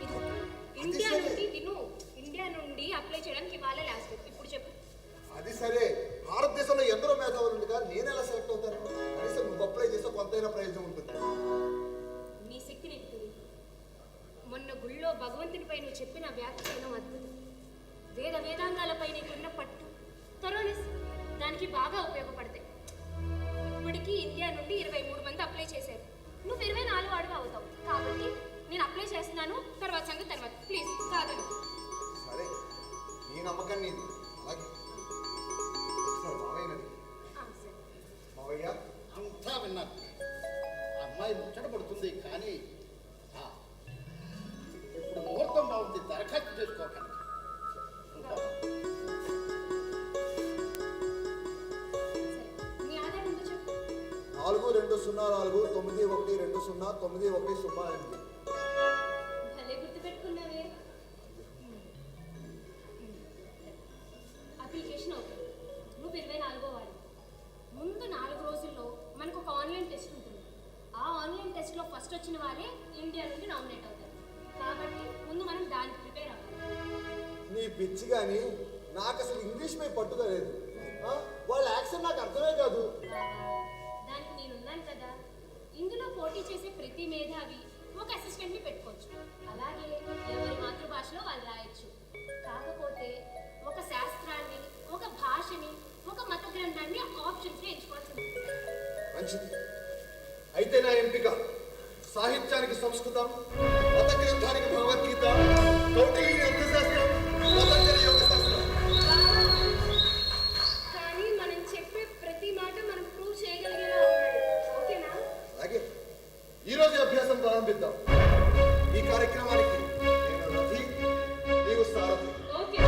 ఇది ఇండియా సరే. నుండి ఇండియా నుండి అప్లై చేయడానికి ఇవాళ లాస్ట్. ఇప్పుడు చెప్పు. అది సరే, భారతదేశంలో ఎందరో మేధావులు ఉండగా నేను ఎలా సెలెక్ట్ అవుతాను? కనీసం నువ్వు అప్లై చేస్తే కొంతైనా ప్రయోజనం ఉంటుంది. నీ శక్తి నీకు తెలియదు. మొన్న గుళ్ళో భగవంతునిపై నువ్వు చెప్పిన వ్యాఖ్యానం అద్భుతం. వేదాంగాలపై నీకున్న పట్టు థరోనెస్ దానికి బాగా ఉపయోగపడతాయి. ఇప్పటికీ ఇండియా నుండి 23 మంది అప్లై చేశారు. నువ్వు 24 వాడుగా అవుతావు. కాబట్టి నేను అప్లై చేస్తున్నాను. తర్వాత సంగతి తర్వాత. ప్లీజ్ కాదని. సరే, నీ నమ్మకం నీది. అలాగే సరే మావయ్యనది. సరే. మావయ్య, అంతా విన్నాను. ఆ అమ్మాయి ముచ్చట పడుతుంది కానీ ఆ, ఇప్పుడు ముహూర్తం బాగుంది, దరఖాస్తు చేసుకోకండి. సరే నీ ఆధార్ నెంబర్ చెప్పు. 420491209108. భలే గుర్తుపెట్టుకున్నావే. అప్లికేషన్ అవుతుంది. నువ్వు 24వ వాడు. ముందు 4 రోజుల్లో మనకు ఒక ఆన్లైన్ టెస్ట్ ఉంటుంది. ఆ ఆన్లైన్ టెస్ట్లో ఫస్ట్ వచ్చిన వాళ్ళే ఇండియా నుండి నామినేట్ అవుతారు. కాబట్టి ముందు మనం దానికి ప్రిపేర్ అవ్వాలి. నీ పిచ్చి కానీ నాకు అసలు ఇంగ్లీష్ మీద పట్టుగా లేదు. వాళ్ళ యాక్షన్ నాకు అర్థమే కాదు. దానికి నేనున్నాను కదా. ఇందులో పోటీ చేసే ప్రతి మేధావి ఒక అసిస్టెంట్ని పెట్టుకోవచ్చు. అలాగే ఎవరి మాతృభాషలో వాళ్ళు రాయొచ్చు. కాకపోతే ఒక శాస్త్రాన్ని, ఒక భాషని, ఒక మత గ్రంథాన్ని ఆప్షన్స్గా ఎంచుకోవాల్సి ఉంటుంది. మంచిది. అయితే నా ఎంపిక సాహిత్యానికి సంస్కృతం, మత గ్రంథానికి భగవద్గీత, కౌటిల్య అర్థశాస్త్రం, పతంజలి యోగ శాస్త్రం. కానీ మనం చెప్పే ప్రతి మాట మనం ప్రూవ్ చేయగలిగేలా ఉండాలి. ఓకేనా? అలాగే ఈరోజు అభ్యాసం ప్రారంభిద్దాం. ఈ కార్యక్రమానికి నేను రథి, నీవు సారథి. ఓకే.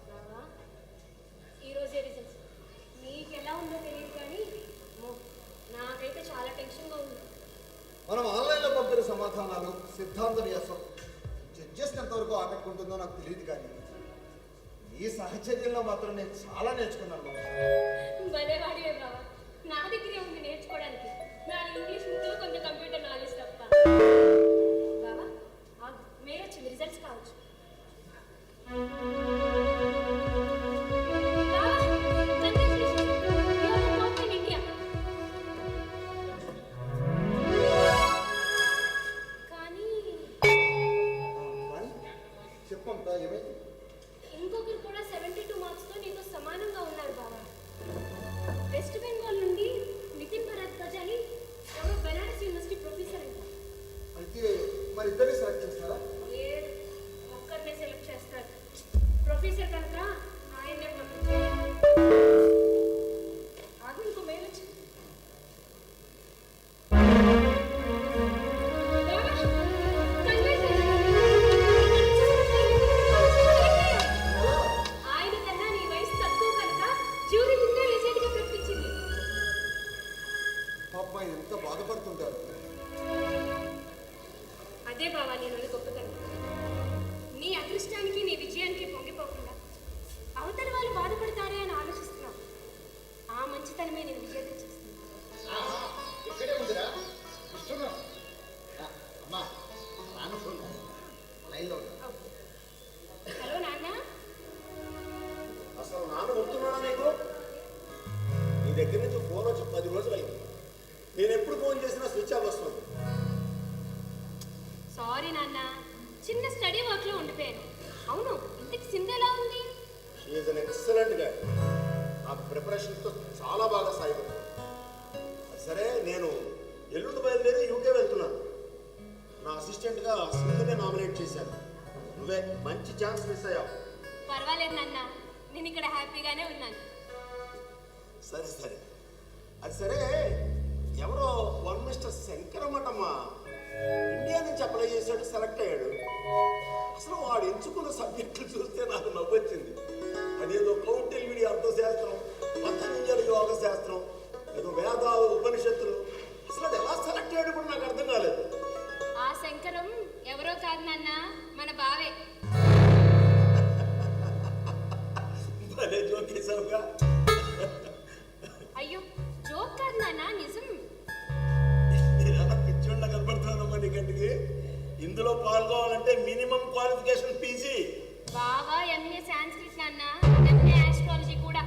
బావా, ఈరోజే రిజల్ట్స్. నీకు ఎలా ఉందో తెలియదు కానీ నాకైతే చాలా టెన్షన్గా ఉంది. మనం ఆన్లైన్లో పంపిన సమాధానాలు, సిద్ధాంత వ్యాసం జడ్జెస్ ఎంతవరకు ఆకట్టుకుంటుందో నాకు తెలియదు కానీ ఈ సాహచర్యంలో మాత్రం నేను చాలా నేర్చుకున్నాను బాబు. భలేవాడివే బావా. నా దగ్గరే ఉంది నేర్చుకోవడానికి. నా ఇంగ్లీష్ ముక్కలు కొంత కంప్యూటర్ నాలెడ్జ్ తప్ప. బావా మెయిల్ వచ్చింది. రిజల్ట్స్ కావచ్చు. బావా, congratulations. You are the top in India. కానీ మరి చెప్పంతా ఏమైంది? ఇంకొకరు కూడా 72 మార్క్స్తో నీతో సమానంగా ఉన్నారు బావా. వెస్ట్ బెంగాల్ నుండి నితిన్ భరద్వాజ్ అని ఎవరో బెనారస్ యూనివర్సిటీ ప్రొఫెసర్ అంట. అయితే మరి ఇద్దరిని సెలెక్ట్ చేస్తారా? లేదు, ఒక్కరినే సెలెక్ట్ చేస్తారు. ప్రొఫెసర్ కనుక ఆయన్నే పంపించారు. ఆగు, ఇంకో మెయిల్ వచ్చింది. బావా, ఆయన కన్నా నీ వయసు తక్కువ కనుక జ్యూరీ నిన్నే విజేతగా ప్రకటించింది. పాప ఎంత బాధపడుతుంటారు. అదే బావా నేను గొప్పతనం. నీ అదృష్టానికి నీ విజయానికి పొంగిపోకుండా చేశాను. నువ్వే మంచి ఛాన్స్ మిస్ అయ్యావు. పర్వాలేదు నాన్న, నేను ఇక్కడ హ్యాపీగానే ఉన్నాను. సరే సరే, అది సరే. ఎవరో వన్ మిస్టర్ శంకరం అటమ్మా ఇండియా నుంచి అప్లై చేశాడు, సెలెక్ట్ అయ్యాడు. అసలు వాడు ఎంచుకున్న సబ్జెక్టులు చూస్తే నాకు నవ్వొచ్చింది. అదేదో కౌటిల్యుడి అర్థశాస్త్రం, పతంజలి యోగ శాస్త్రం, ఏదో వేదాలు ఉపనిషత్తులు. అసలు అది ఎలా సెలెక్ట్ అయ్యాడు కూడా నాకు అర్థం కాలేదు. ఆ శంకరం ఎవరో కాదు నాన్న, మన బావే. భలే జోకేశావుగా. అయ్యో, జోక్ కాదు నాన్న, నిజం. నేనేమన్నా పిచ్చోళ్ళ కనపడుతున్నానమ్మా నీ కంటికి. ఇందులో పాల్గొవాలంటే మినిమం క్వాలిఫికేషన్ పీజీ. బావా ఎంఏ సాంస్క్రిట్ నాన్న, ఎంఏ ఆస్ట్రాలజీ కూడా.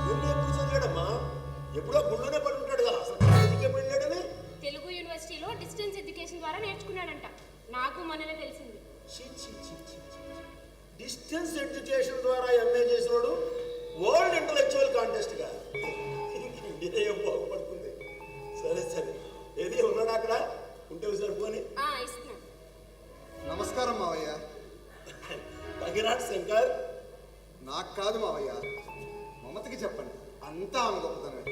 నువ్వు ఎప్పుడు చదివాడమ్మా? ఎప్పుడో గుళ్ళోనే పడి ఉంటాడు కదా. అసలు కాలేజీకి ఎప్పుడు వెళ్ళాడని? తెలుగు యూనివర్సిటీలో డిస్టెన్స్ ఎడ్యుకేషన్ ద్వారా నేర్చుకున్నాడంట. నాకు మొన్ననే తెలిసింది. డిస్టెన్స్ ఎడ్యుకేషన్ ద్వారా ఎంఏ చేసినోడు వరల్డ్ ఇంటలెక్చువల్ కాంటెస్ట్ గా ఇండియా ఏం బాగుపడుతుంది. సరే సరే, ఏది ఉన్నాడు అక్కడ? ఉంటే సరిపోని. ఇస్తున్నా. నమస్కారం మావయ్య. తగినాడు శంకర్. నాకు కాదు మావయ్య, మమతకి చెప్పండి, అంతా ఆమె గొప్పతనమే.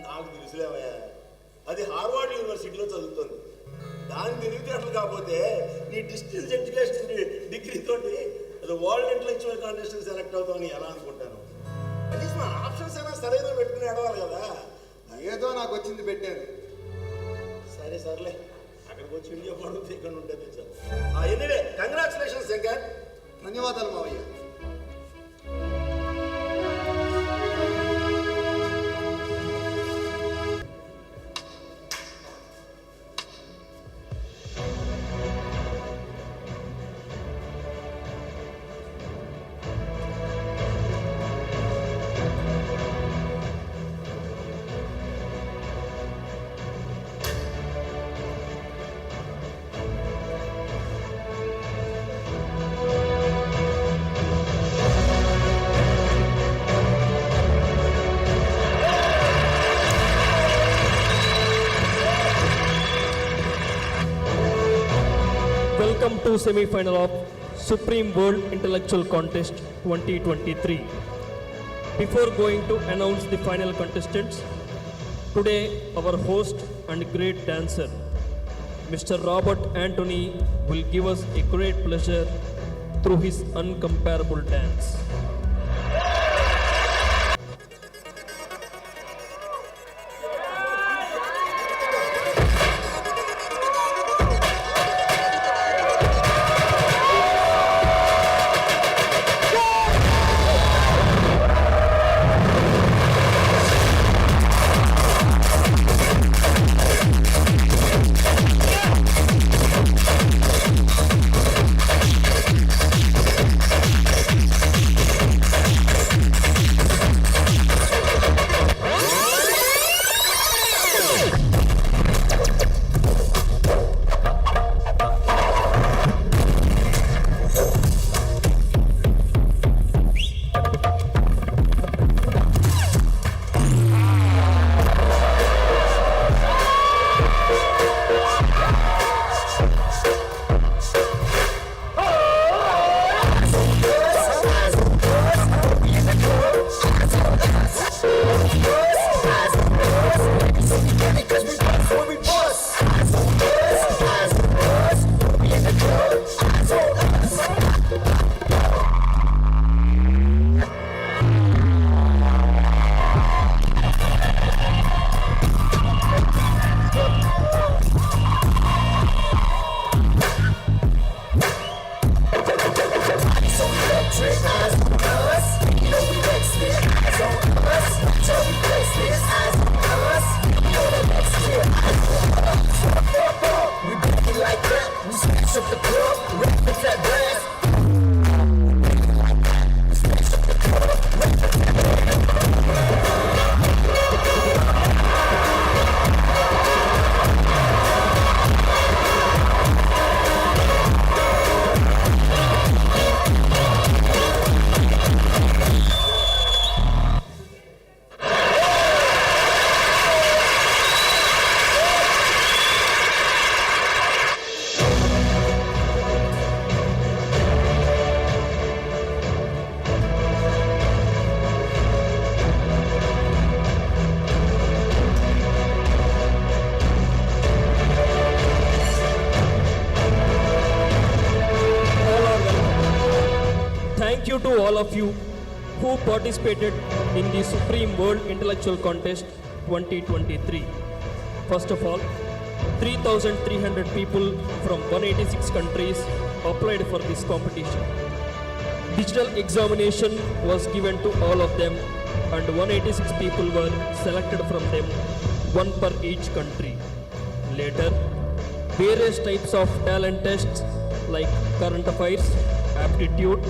నాకు తెలుసులేవయ్యా, అది హార్వర్డ్ యూనివర్సిటీలో చదువుతుంది. దాని తెలివితేటలు కాకపోతే నీ డిస్టెన్స్ ఎడ్యుకేషన్ డిగ్రీ తోటి అది వరల్డ్ ఇంటలెక్చువల్ కాంటెస్ట్ సెలెక్ట్ అవుతామని ఎలా అనుకుంటాను? కనీసం ఆప్షన్స్ అయినా సరైన పెట్టుకుని అడవాలి కదా. ఏదో నాకు వచ్చింది పెట్టారు. సరే సర్లే, అక్కడికి వచ్చి ఇండియా పడుతుంది, ఇక్కడ ఉంటే తెచ్చాను. Anyway, congratulations Shankar. ధన్యవాదాలు మావయ్య. Welcome to semi-final of Supreme World Intellectual Contest 2023. Before going to announce the final contestants, today our host and great dancer, Mr. Robert Anthony, will give us a great pleasure through his uncomparable dance. thank you to all of you who participated in the Supreme World Intellectual Contest 2023. First of all, 3,300 people from 186 countries applied for this competition. Digital examination was given to all of them and 186 people were selected from them, one per each country. Later, various types of talent tests like current affairs, aptitude,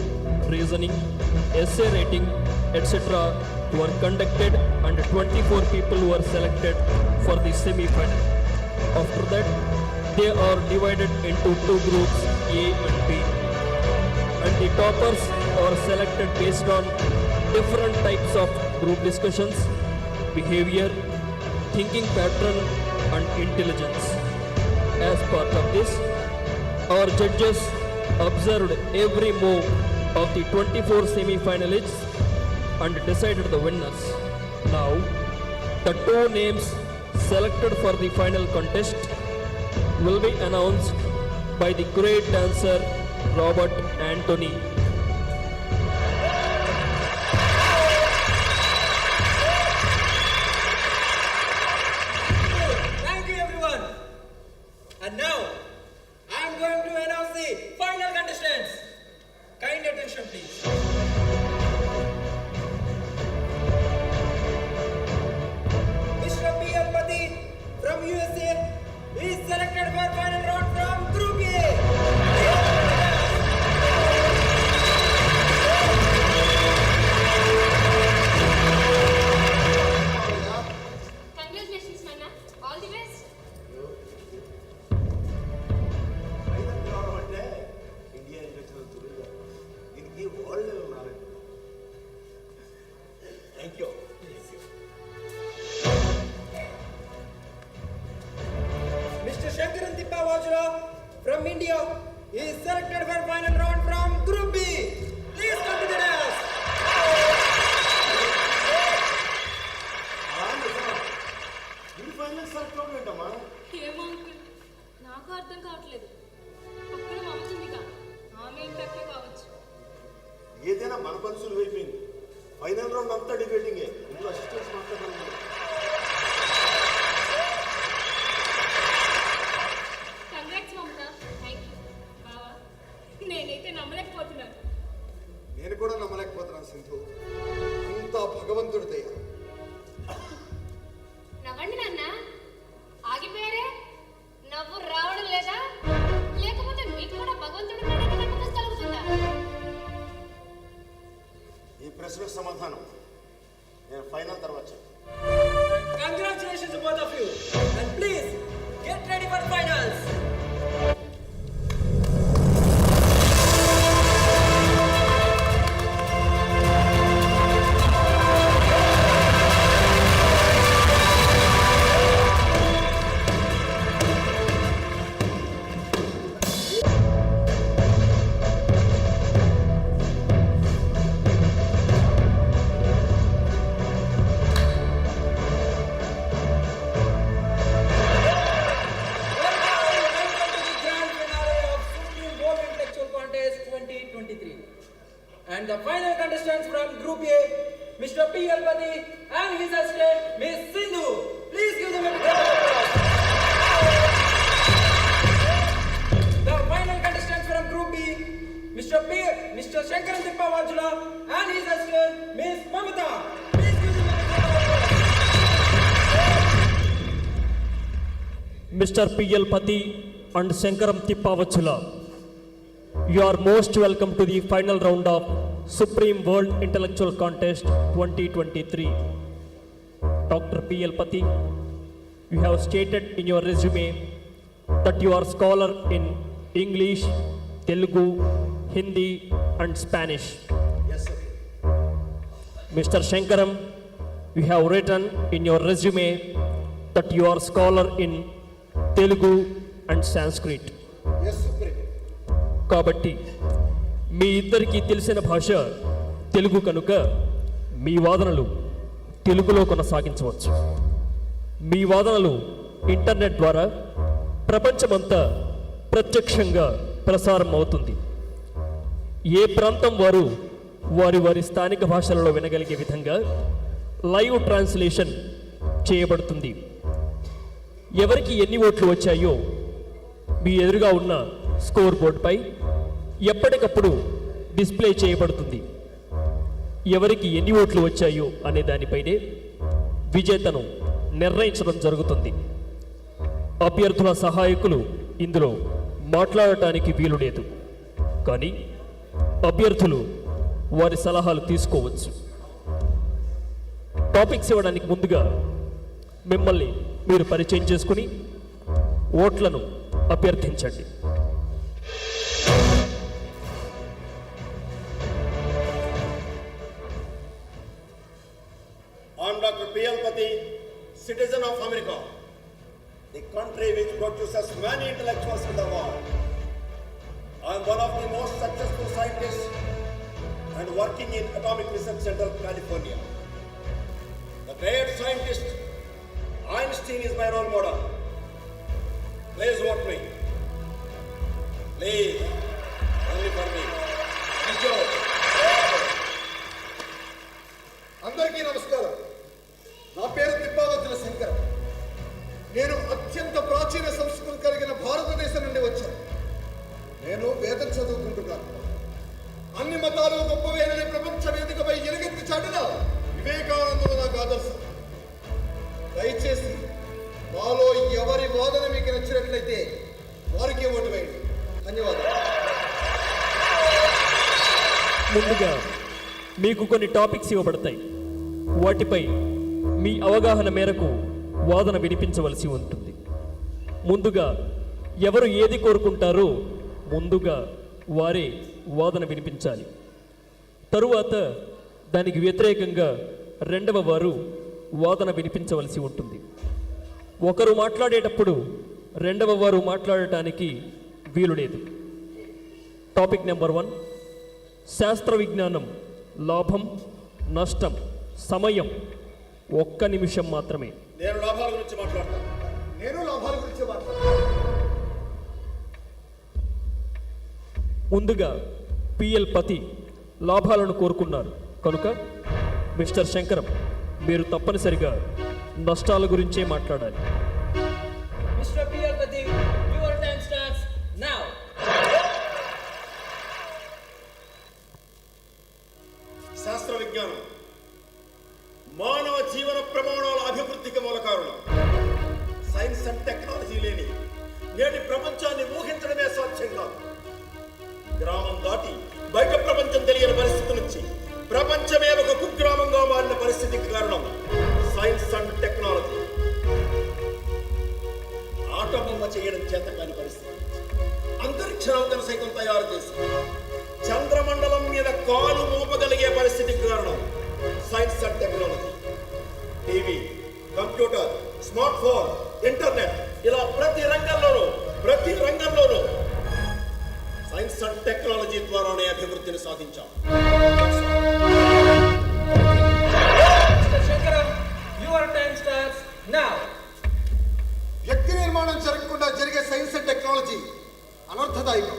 reasoning, essay writing, etc. were conducted and 24 people were selected for the semi-final. After that, they are divided into two groups, A and B. And the toppers are selected based on different types of group discussions, behavior, thinking pattern, and intelligence. As part of this, our judges observed every move of the 24 semi-finalists and decided the winners. Now, the two names selected for the final contest will be announced by the great dancer Robert Anthony. Thank you, everyone. And now, I am going to announce the final contestants. Kind attention, please. Mr. P.L. Pati from USA is selected for final round from Group A. Congratulations, Manna. All the best. Final రావడం అంటే India industrial తొలిగా దీనికి world level knowledge. Thank you. Mr. Shankaran Tippa Vajra from India is selected for final round from Group B. Please come to the dance. ఇది final select అవ్వడం ఏంటమ్మా? ఏమో uncle, నాకు అర్థం కావట్లేదు. పక్కన మమతుందిగా, ఆమె ఇంపాక్టే కావచ్చు. ఏదైనా మన పనులు అయిపోయింది. ఫైనల్ రౌండ్ అంతా డిబేటింగే. ఇంట్లో అసిస్టెంట్స్ మాట్లాడాలి. Congrats Mamata. Thank you. బావా, నేనైతే నమ్మలేకపోతున్నాను. నేను కూడా నమ్మలేకపోతున్నాను సింధు. అంతా భగవంతుడి దయ. నవ్వండి నాన్న. ఆగిపోయారే? నవ్వు రావడం లేదా? లేకపోతే మీకు కూడా భగవంతుడు ఉన్నాడని నమ్మకం కలుగుతుందా? ఈ ప్రశ్నకు సమాధానం నేను ఫైనల్ తర్వాత చెప్తాను. Congratulations to both of you. And please, get ready for finals. Welcome to the grand finale of Supreme World Intellectual Contest 2023. And the final contestants from Group A, Mr. P. Alpati and his assistant, Miss Sindhu. Please give them a big round of applause. The final contestants from Group B, Mr. Shankaran Tippa Vajra and his assistant, Miss Mamata. Please give them a big round of applause. Mr. P.L. Pati and Shankaram Tippavachula, you are most welcome to the final round of Supreme World Intellectual Contest 2023. Dr. P.L. Pati, you have stated in your resume that you are scholar in English, Telugu, Hindi and Spanish. Yes, sir. Mr. Shankaram, you have written in your resume that you are scholar in Telugu and Sanskrit. Yes supreme. కాబట్టి మీ ఇద్దరికీ తెలిసిన భాష తెలుగు కనుక మీ వాదనలు తెలుగులో కొనసాగించవచ్చు. మీ వాదనలు ఇంటర్నెట్ ద్వారా ప్రపంచమంతా ప్రత్యక్షంగా ప్రసారం అవుతుంది. ఏ ప్రాంతం వారు వారి వారి స్థానిక భాషలలో వినగలిగే విధంగా లైవ్ ట్రాన్స్లేషన్ చేయబడుతుంది. ఎవరికి ఎన్ని ఓట్లు వచ్చాయో మీ ఎదురుగా ఉన్న స్కోర్ బోర్డుపై ఎప్పటికప్పుడు డిస్ప్లే చేయబడుతుంది. ఎవరికి ఎన్ని ఓట్లు వచ్చాయో అనే దానిపైనే విజేతను నిర్ణయించడం జరుగుతుంది. అభ్యర్థుల సహాయకులు ఇందులో మాట్లాడటానికి వీలు లేదు, కానీ అభ్యర్థులు వారి సలహాలు తీసుకోవచ్చు. టాపిక్స్ ఇవ్వడానికి ముందుగా మిమ్మల్ని మీరు పరిచయం చేసుకుని ఓట్లను అభ్యర్థించండి. I am Dr. P.L. Pati, citizen of America, the country which produces many intellectuals in the world. I am one of the most successful scientists and working in Atomic Research Center, California. The great scientist Einstein is my role model. Please vote me. Please, only for me. Thank you. అందరికీ నమస్కారం. నా పేరు తిప్పావతుల శంకర్. నేను అత్యంత ప్రాచీన సంస్కృతి కలిగిన భారతదేశం నుండి వచ్చాను. నేను వేదం చదువుకుంటున్నాను. అన్ని మతాలు గొప్పవేనని ప్రపంచ వేదికపై ఎలుగెత్తి చాటిన వివేకానందుడు నాకు ఆదర్శం. దయచేసి మాలో ఎవరి వాదన మీకు నచ్చినట్లయితే వారికి ఓటు వేయండి. ధన్యవాదాలు. ముందుగా మీకు కొన్ని టాపిక్స్ ఇవ్వబడతాయి. వాటిపై మీ అవగాహన మేరకు వాదన వినిపించవలసి ఉంటుంది. ముందుగా ఎవరు ఏది కోరుకుంటారో ముందుగా వారే వాదన వినిపించాలి. తరువాత దానికి వ్యతిరేకంగా రెండవ వారు వాదన వినిపించవలసి ఉంటుంది. ఒకరు మాట్లాడేటప్పుడు రెండవ వారు మాట్లాడటానికి వీలు లేదు. టాపిక్ నెంబర్ 1, శాస్త్ర విజ్ఞానం, లాభం, నష్టం, సమయం 1 నిమిషం మాత్రమే. నేను లాభాల గురించి మాట్లాడతాను. నేను లాభాల గురించి మాట్లాడతాను. ముందుగా పిఎల్ పతి లాభాలను కోరుకున్నారు కనుక మిస్టర్ శంకరం మీరు తప్పనిసరిగా నష్టాల గురించే మాట్లాడాలి. Mr. P.L. Pati, your time starts now. శాస్త్ర విజ్ఞానం మానవ జీవన ప్రమాణాల అభివృద్ధికి మూల కారణం. సైన్స్ అండ్ టెక్నాలజీ లేని నేటి ప్రపంచాన్ని ఊహించడమే సాధ్యం కాదు. గ్రామం దాటి బయట ప్రపంచం తెలియని పరిస్థితి నుంచి ప్రపంచమే ఒక కుగ్రామంగా మారిన పరిస్థితికి కారణం సైన్స్ అండ్ టెక్నాలజీ. ఆటబొమ్మ చేయడం చేత కాని పరిస్థితి అంతరిక్ష నౌకను సైతం తయారు చేసి చంద్రమండలం మీద కాలు మోపగలిగే పరిస్థితికి కారణం science and technology. TV, computer, smart phone, internet ఇలా ప్రతి రంగంలోనూ సైన్స్ అండ్ టెక్నాలజీ ద్వారానే అభివృద్ధిని సాధించాం. Mr. Shankaram, your time starts now. వ్యక్తి నిర్మాణం జరగకుండా జరిగే సైన్స్ అండ్ టెక్నాలజీ అనర్థదాయకం.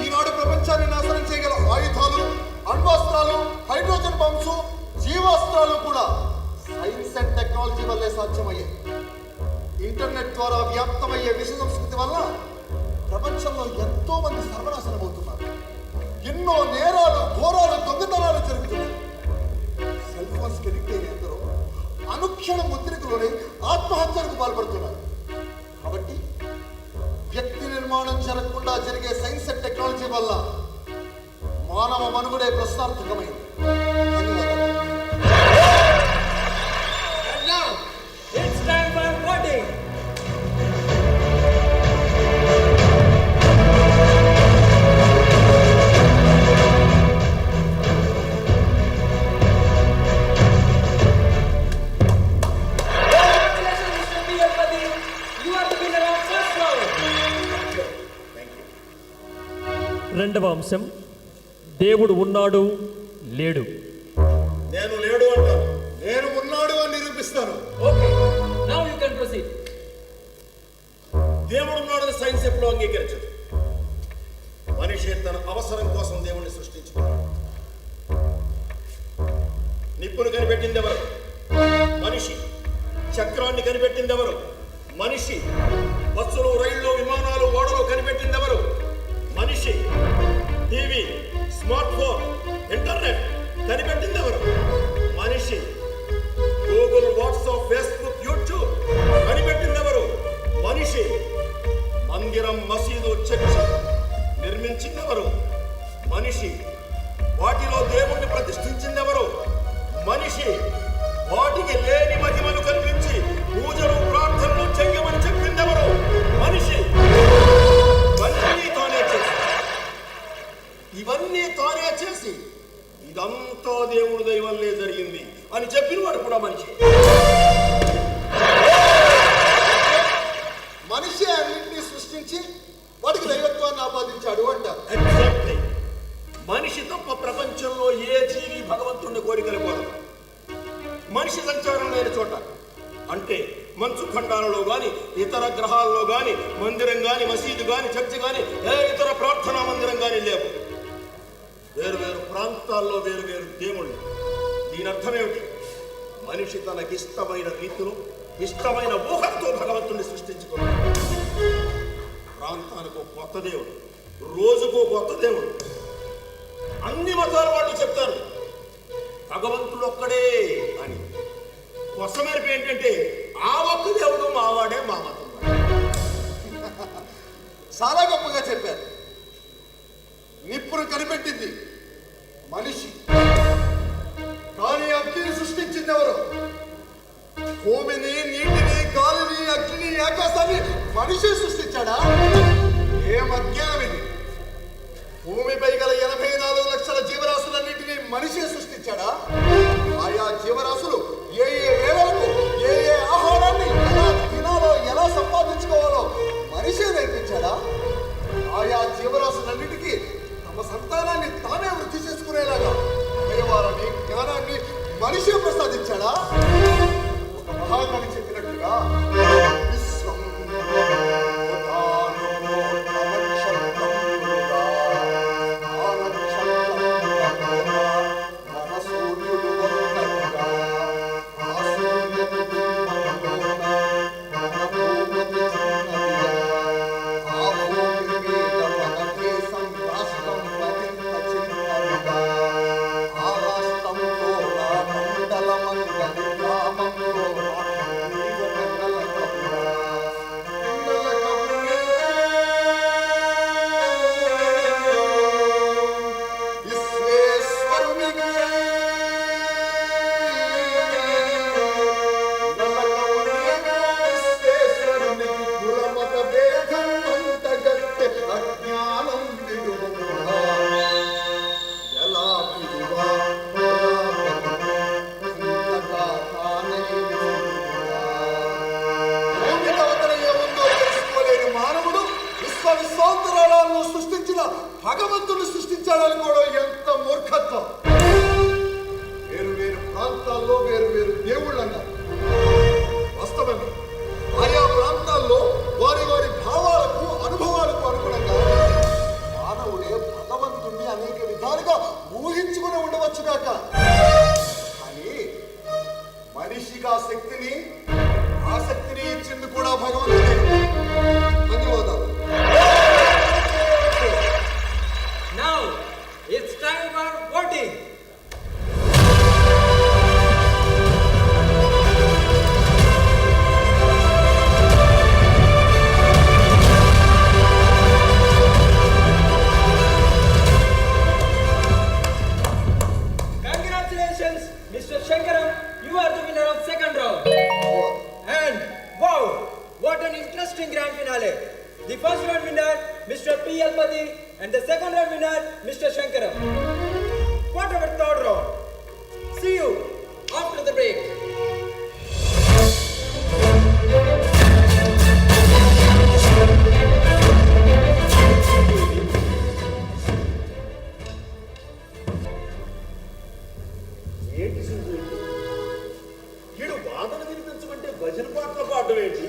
ఈనాడు ప్రపంచాన్ని నాశనం చేయగల ఆయుధాలు, అణ్వాస్త్రాలు, హైడ్రోజన్ బాంబ్స్, జీవాస్త్రాలు కూడా సైన్స్ అండ్ టెక్నాలజీ వల్లే సాధ్యమయ్యాయి. ఇంటర్నెట్ ద్వారా వ్యాప్తమయ్యే విష సంస్కృతి వల్ల ప్రపంచంలో ఎంతో మంది సర్వనాశనం అవుతున్నారు. ఎన్నో నేరాలు, ఘోరాలు, దొంగతనాలు జరుగుతున్నాయి. సెల్ ఫోన్స్ ఎడిక్ట్ అయిన ఎందరో అనుక్షణం ఒత్తిడిలోనే ఆత్మహత్యలకు పాల్పడుతున్నారు. కాబట్టి వ్యక్తి నిర్మాణం జరగకుండా జరిగే సైన్స్ అండ్ టెక్నాలజీ వల్ల మానవ మనుగడే ప్రశ్నార్థకమైంది. And now, it's time for voting. Congratulations, Mr. P.L. Pati. You are the winner of first round. రెండవ అంశం దేవుడు ఉన్నాడు లేడు. నేను లేడు అంటాను. నేను ఉన్నాడు అని నిరూపిస్తాను. Okay, now you can proceed. దేవుడు ఉన్నాడని సైన్స్ ఎప్పుడూ అంగీకరించదు. మనిషి తన అవసరం కోసం దేవుణ్ణి సృష్టించుకున్నాడు. నిప్పును కనిపెట్టింది ఎవరు? మనిషి. చక్రాన్ని కనిపెట్టింది ఎవరు? మనిషి. బస్సులు, రైళ్లు, విమానాలు, ఓడలు కనిపెట్టింది ఎవరు? మనిషి. టీవీ, స్మార్ట్ ఫోన్, ఇంటర్నెట్ కనిపెట్టింది ఎవరు? మనిషి. గూగుల్, వాట్సాప్, ఫేస్బుక్, యూట్యూబ్ కనిపెట్టింది ఎవరు? మనిషి. మందిరం, మసీదు, చర్చి నిర్మించింది ఎవరు? మనిషి. వాటిలో దేవుణ్ణి ప్రతిష్ఠించింది ఎవరు? మనిషి. వాటికి లేని మహిమను కల్పించి పూజలు, ప్రార్థనలు చెయ్యమని చెప్పింది ఎవరు? మనిషి. ఇవన్నీ తానే చేసి ఇదంతా దేవుడి దయ వల్లే జరిగింది అని చెప్పిన వాడు కూడా మనిషి. మనిషి అన్నింటినీ సృష్టించి వాడికి దైవత్వాన్ని ఆపాదించాడు అంటారు. ఎగ్జాక్ట్లీ. మనిషి తప్ప ప్రపంచంలో ఏ జీవి భగవంతుడిని కోరికలకూడదు. మనిషి సంచారం లేని చోట, అంటే మంచు ఖండాలలో గాని, ఇతర గ్రహాల్లో గాని, మందిరం గాని, మసీదు గాని, చర్చి గాని, ఏ ఇతర ప్రార్థనా మందిరం గాని లేవు. వేరు వేరు ప్రాంతాల్లో వేరు వేరు దేవుళ్ళు. దీని అర్థమేమిటి? మనిషి తనకిష్టమైన రీతిలో, ఇష్టమైన ఊహతో భగవంతుడిని సృష్టించుకున్నాడు. ప్రాంతానికి ఒక కొత్త దేవుడు, రోజుకో కొత్త దేవుడు. అన్ని మతాల వాళ్ళు చెప్తారు భగవంతుడు ఒక్కడే అని. కొసమేరపు ఏంటంటే ఆ ఒక్క దేవుడు మావాడే, మా మతం. చాలా గొప్పగా చెప్పారు. నిప్పును కనిపెట్టింది మనిషి, కానీ అగ్నిని సృష్టించింది ఎవరు? భూమిని, నీటిని, గాలిని, అగ్నిని, ఆకాశాన్ని మనిషి సృష్టించాడా? ఏం అజ్ఞానం ఇది! భూమిపై గల 84 లక్షల జీవరాశులన్నింటినీ మనిషి సృష్టించాడా? ఆయా జీవరాశులు ఏ ఏ వేళలకు ఏ ఏ ఆహారాన్ని ఎలా తినాలో, ఎలా సంపాదించుకోవాలో మనిషి నేర్పించాడా? ఆయా జీవరాశులన్నిటికీ తమ సంతానాన్ని తానే వృద్ధి చేసుకునేలాగా దైవాన్ని, జ్ఞానాన్ని మనిషి ప్రసాదించాడా? ఒక మహాకవి చెప్పినట్టుగా విశ్వం సృష్టించిన భగవంతుని సృష్టించాలనుకోవడం ఎంత మూర్ఖత్వం! వేరు వేరు ప్రాంతాల్లో వేరు వేరు దేవుళ్ళు అన్నారు. వాస్తవమే, ఆయా ప్రాంతాల్లో వారి వారి భావాలకు, అనుభవాలకు అనుగుణంగా మానవుడే భగవంతుణ్ణి అనేక విధాలుగా ఊహించుకుని ఉండవచ్చుగాక. కానీ మనిషికి ఆ శక్తిని, ఆసక్తిని ఇచ్చింది కూడా భగవంతుడే. ధన్యవాదాలు. Now it's time for voting. Congratulations, Mr. Shankaram. You are the winner of second round. And wow, what an interesting grand finale. The first round winner, Mr. P. Alpati, and the second round winner, Mr. Shankaram. What about third round? See you after the break. ఏంటి సింధు? ఈడు వాదన వినిపించమంటే భజన పాటలు పాడడం ఏంటి?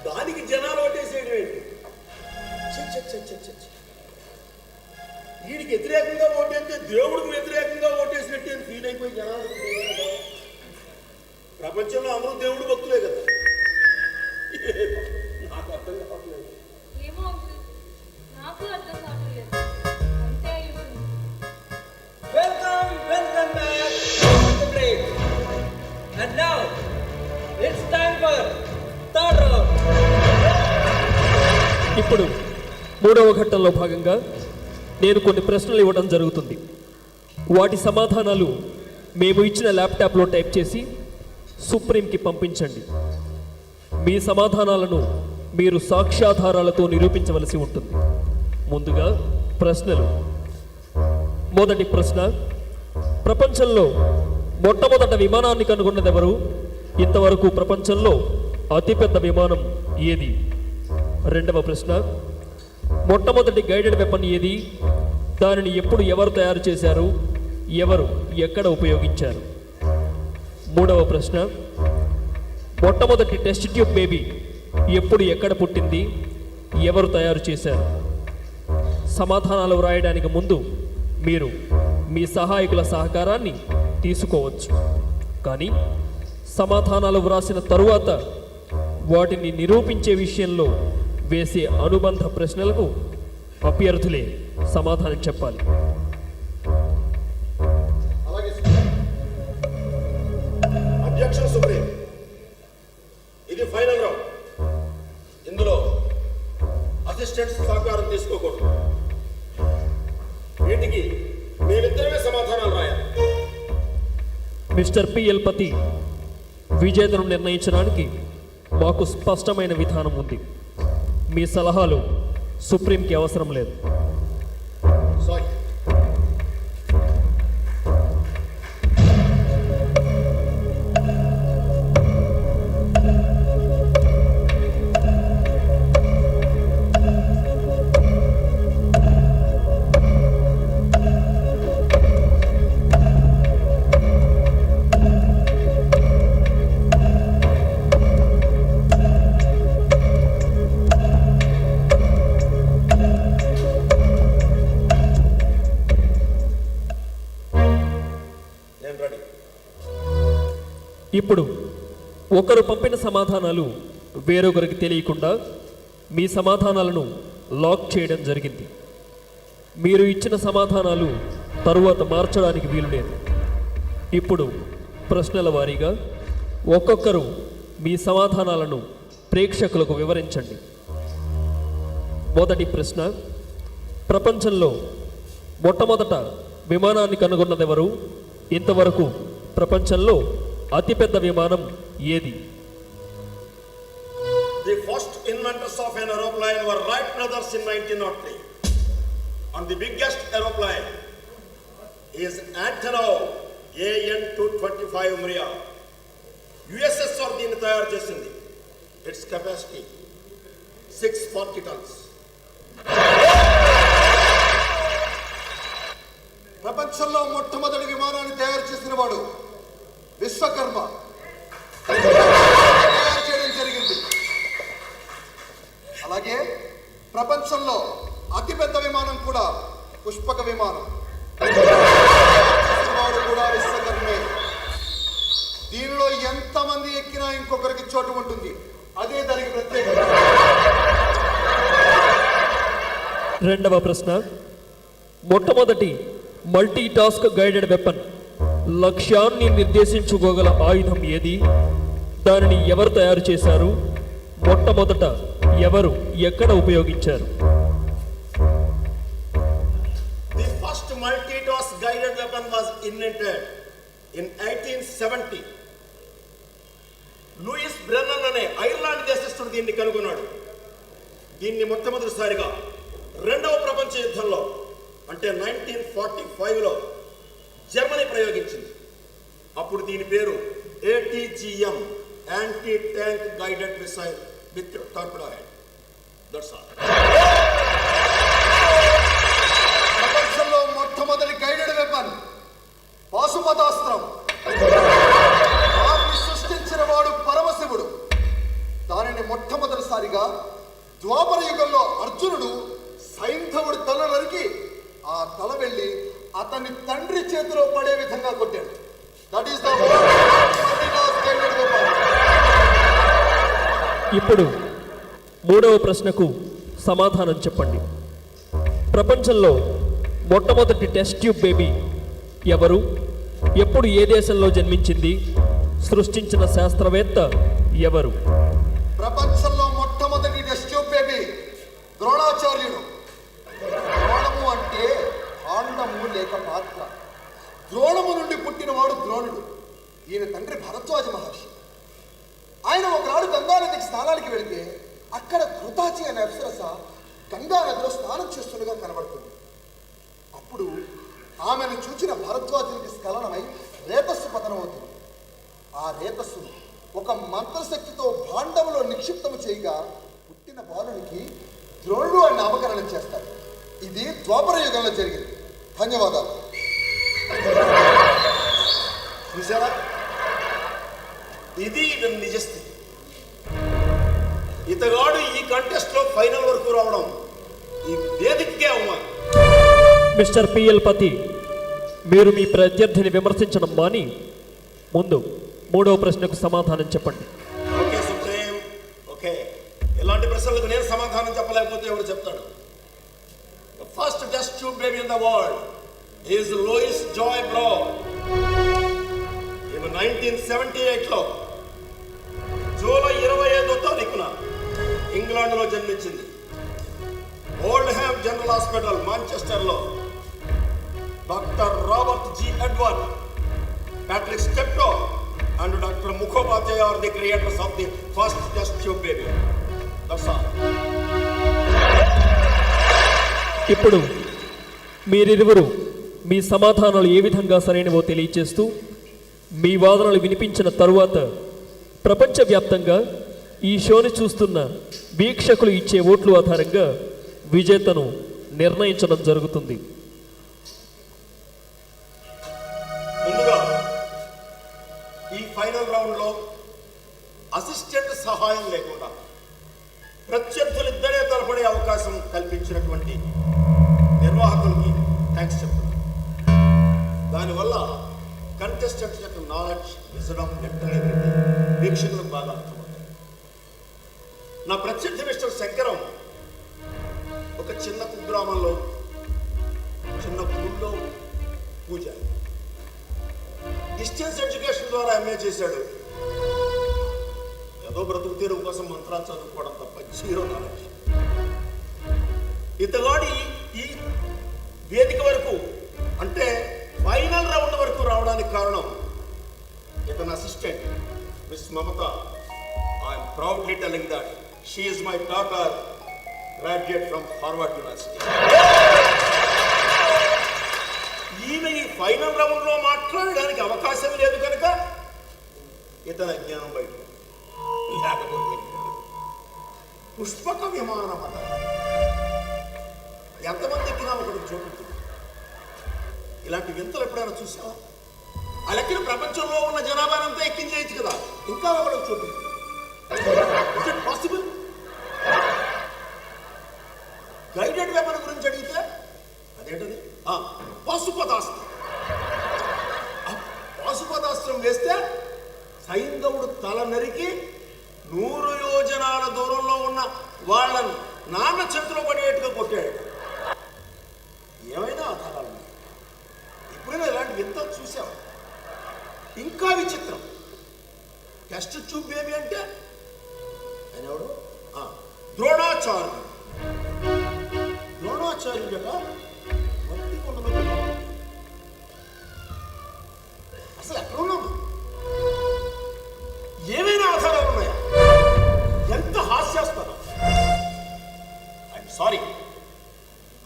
దానికి జనాలు ఓటేసేయడం ఏంటి? ఈడు వీటికి వ్యతిరేకంగా ఓటేస్తే దేవుడికి వ్యతిరేకంగా ఓటేసినట్టు అని ఫీల్ అయిపోయి జనాలు. ప్రపంచంలో అందరూ దేవుడు భక్తులే కదా. నాకు అర్థం కావట్లేదు. ఏమో అంకుల్, నాకు అర్థం కావట్లేదు. అంతే అయి ఉంటుంది. Welcome back to the break. And now, it's time for third round. ఇప్పుడు మూడవ ఘట్టంలో భాగంగా నేను కొన్ని ప్రశ్నలు ఇవ్వడం జరుగుతుంది. వాటి సమాధానాలు మేము ఇచ్చిన ల్యాప్టాప్లో టైప్ చేసి సుప్రీంకి పంపించండి. మీ సమాధానాలను మీరు సాక్ష్యాధారాలతో నిరూపించవలసి ఉంటుంది. ముందుగా ప్రశ్నలు. మొదటి ప్రశ్న, ప్రపంచంలో మొట్టమొదట విమానాన్ని కనుగొన్నదెవరు? ఇంతవరకు ప్రపంచంలో అతిపెద్ద విమానం ఏది? రెండవ ప్రశ్న, మొట్టమొదటి గైడెడ్ వెపన్ ఏది? దానిని ఎప్పుడు ఎవరు తయారు చేశారు? ఎవరు ఎక్కడ ఉపయోగించారు? మూడవ ప్రశ్న, మొట్టమొదటి టెస్ట్ ట్యూబ్ బేబీ ఎప్పుడు ఎక్కడ పుట్టింది? ఎవరు తయారు చేశారు? సమాధానాలు వ్రాయడానికి ముందు మీరు మీ సహాయకుల సహకారాన్ని తీసుకోవచ్చు. కానీ సమాధానాలు వ్రాసిన తరువాత వాటిని నిరూపించే విషయంలో వేసే అనుబంధ ప్రశ్నలకు అభ్యర్థులే సమాధానం చెప్పాలి. అలాగే అబ్జెక్షన్ సుప్రీం. ఇది ఫైనల్ రౌండ్. ఇందులో అసిస్టెంట్స్ సహకారం తీసుకోకూడదు. వీటికి మేమిద్దరమే సమాధానాలు రాయాలి. మిస్టర్ పిఎల్పతి, విజేతను నిర్ణయించడానికి మాకు స్పష్టమైన విధానం ఉంది. మీ సలహాలు సుప్రీంకి అవసరం లేదు. సారీ. ఇప్పుడు ఒకరు పంపిన సమాధానాలు వేరొకరికి తెలియకుండా మీ సమాధానాలను లాక్ చేయడం జరిగింది. మీరు ఇచ్చిన సమాధానాలు తరువాత మార్చడానికి వీలు లేదు. ఇప్పుడు ప్రశ్నల వారీగా ఒక్కొక్కరు మీ సమాధానాలను ప్రేక్షకులకు వివరించండి. మొదటి ప్రశ్న, ప్రపంచంలో మొట్టమొదట విమానాన్ని కనుగొన్నదెవరు? ఇంతవరకు ప్రపంచంలో అతిపెద్ద విమానం ఏది? The first inventors of an aeroplane were Wright brothers in 1903. And the biggest aeroplane is Antonov AN-225 Mriya. USSR దీన్ని తయారు చేసింది. Its capacity 640 tons. ప్రపంచంలో మొట్టమొదటి విమానాన్ని తయారు చేసిన వాడు విశ్వకర్మ తయారు చేయడం జరిగింది. అలాగే ప్రపంచంలో అతిపెద్ద విమానం కూడా పుష్పక విమానం వాడు కూడా విశ్వకర్మే. దీనిలో ఎంతమంది ఎక్కినా ఇంకొకరికి చోటు ఉంటుంది. అదే దానికి ప్రత్యేకత. రెండవ ప్రశ్న, మొట్టమొదటి మల్టీ టాస్క్ గైడెడ్ వెపన్, లక్ష్యాన్ని నిర్దేశించుకోగల ఆయుధం ఏది? దానిని ఎవరు తయారు చేశారు? మొట్టమొదట ఎవరు ఎక్కడ ఉపయోగించారు? The first multi-toss guided weapon was invented in 1870. Louis బ్రెన్నన్ అనే ఐర్లాండ్ దేశస్థుడు దీన్ని కనుగొన్నాడు. దీన్ని మొట్టమొదటిసారిగా రెండవ ప్రపంచ యుద్ధంలో అంటే 1945లో జర్మనీ ప్రయోగించింది. అప్పుడు దీని పేరు ATGM, anti tank guided missile with torpedo head. That's all. ప్రపంచంలో మొట్టమొదటి గైడెడ్ వెపన్ పాశుపతాస్త్రం. దాన్ని సృష్టించిన వాడు పరమశివుడు. దానిని మొట్టమొదటిసారిగా ద్వాపర యుగంలో అర్జునుడు సైంధవుడి తల నరికి ఆ తల వెళ్ళి అతని తండ్రి చేతిలో పడే విధంగా కొట్టాడు. దట్ ఈస్ ద ఇప్పుడు మూడవ ప్రశ్నకు సమాధానం చెప్పండి. ప్రపంచంలో మొట్టమొదటి టెస్ట్ ట్యూబ్ బేబీ ఎవరు? ఎప్పుడు ఏ దేశంలో జన్మించింది? సృష్టించిన శాస్త్రవేత్త ఎవరు? ప్రపంచంలో మొట్టమొదటి టెస్ట్ ట్యూబ్ బేబీ ద్రోణాచార్యుడు. ద్రోణము అంటే ఆండము లేక పాత్ర. ద్రోణము నుండి పుట్టినవాడు ద్రోణుడు. ఈయన తండ్రి భరద్వాజ మహర్షి. ఆయన ఒకనాడు గంగా నదికి స్నానానికి వెళితే అక్కడ ఘృతాచి అనే అప్సరస గంగా నదిలో స్నానం చేస్తుండగా కనబడుతుంది. అప్పుడు ఆమెను చూచిన భరద్వాజునికి స్ఖలనమై రేతస్సు పతనం అవుతుంది. ఆ రేతస్సును ఒక మంత్రశక్తితో భాండంలో నిక్షిప్తము చేయగా పుట్టిన బాలునికి ద్రోణుడు అని నామకరణం చేస్తారు. ఇది ద్వాపర యుగంలో జరిగింది. ధన్యవాదాలు. చూసారా, ఇది నిజస్థితి. ఇతగాడు ఈ కంటెస్ట్ లో ఫైనల్ వరకు రావడం ఈ వేదికకే అవమానం. మిస్టర్ పిఎల్ పతి, మీరు మీ ప్రత్యర్థిని విమర్శించడం మాని ముందు మూడవ ప్రశ్నకు సమాధానం చెప్పండి. Okay supreme, okay. ఇలాంటి ప్రశ్నలకు నేను సమాధానం చెప్పలేకపోతే ఎవరు చెప్తాడు? The first test tube baby in the world is Louis Joy Broad. ఈమె 1978లో జూలై 25వ తారీఖున ఇంగ్లాండ్లో జన్మించింది. ఓల్డ్హామ్ జనరల్ హాస్పిటల్ మాంచెస్టర్లో doctor Robert G Edward, Patrick Steptoe and Dr. Mukhopadhyay are the creators of the first test tube baby. That's all. ఇప్పుడు మీరిరువురు మీ సమాధానాలు ఏ విధంగా సరైనవో తెలియచేస్తూ మీ వాదనలు వినిపించిన తరువాత ప్రపంచవ్యాప్తంగా ఈ షోని చూస్తున్న వీక్షకులు ఇచ్చే ఓట్ల ఆధారంగా విజేతను నిర్ణయించడం జరుగుతుంది. ముందుగా ఈ ఫైనల్ రౌండ్లో అసిస్టెంట్ సహాయం లేకుండా ప్రత్యర్థులిద్దరే తలపడే అవకాశం కల్పించినటువంటి నిర్వాహకులకి థ్యాంక్స్ చెప్తున్నాను. దానివల్ల కంటెస్టెంట్స్ యొక్క నాలెడ్జ్, విజడమ్, ఇంటెలిజెంట్ వీక్షకులకు బాగా అర్థమవుతుంది. నా ప్రత్యర్థి మిస్టర్ శంకరం ఒక చిన్న కుగ్రామంలో చిన్న గుళ్ళో పూజ, డిస్టెన్స్ ఎడ్యుకేషన్ ద్వారా ఎంఏ చేశాడు. ఏదో బ్రతుకు తీరు కోసం మంత్రాలు చదువుకోవడం తప్ప జీరో నాలెడ్జ్. ఇతగాడి ఈ వేదిక వరకు అంటే ఫైనల్ రౌండ్ వరకు రావడానికి కారణం ఇతని assistant miss Mamata. I'm proudly telling that she is my daughter, graduate from Harvard university. ఈమె ఈ ఫైనల్ రౌండ్ లో మాట్లాడడానికి అవకాశం లేదు కనుక ఇతని అజ్ఞానం బయట. లేకపోతే పుష్పక విమానం అన్న ఎంతమంది ఎక్కినా ఒకటి చూడండి. ఇలాంటి వింతలు ఎప్పుడైనా చూసావా? ఆ లెక్కన ప్రపంచంలో ఉన్న జనాభానంతా ఎక్కించేయచ్చు కదా, ఇంకా ఒకటి చూడండి. Is it possible? Guided weapon గురించి అడిగితే అదేంటది? పాశుపతాస్త్రం. పాశుపతాస్త్రం వేస్తే సైంధవుడు తల నరికి 100 యోజనాల దూరంలో ఉన్న వాళ్ళను నాన్న చేతిలో పడేట్టుగా కొట్టాడు. ఏమైనా ఆధారాలు ఉన్నాయి. ఎప్పుడైనా ఇలాంటి వింత చూసావు? ఇంకా విచిత్రం, టెస్ట్ ట్యూబ్ బేబీ అంటే ఆయన ఎవడు? ద్రోణాచార్యుడు. ద్రోణాచార్యుడు కదా మట్టి కొండలో అసలు ఎక్కడ ఉన్నాము? ఏమైనా ఆధారాలు ఉన్నాయా? ఎంత హాస్యాస్పదం. I'm sorry,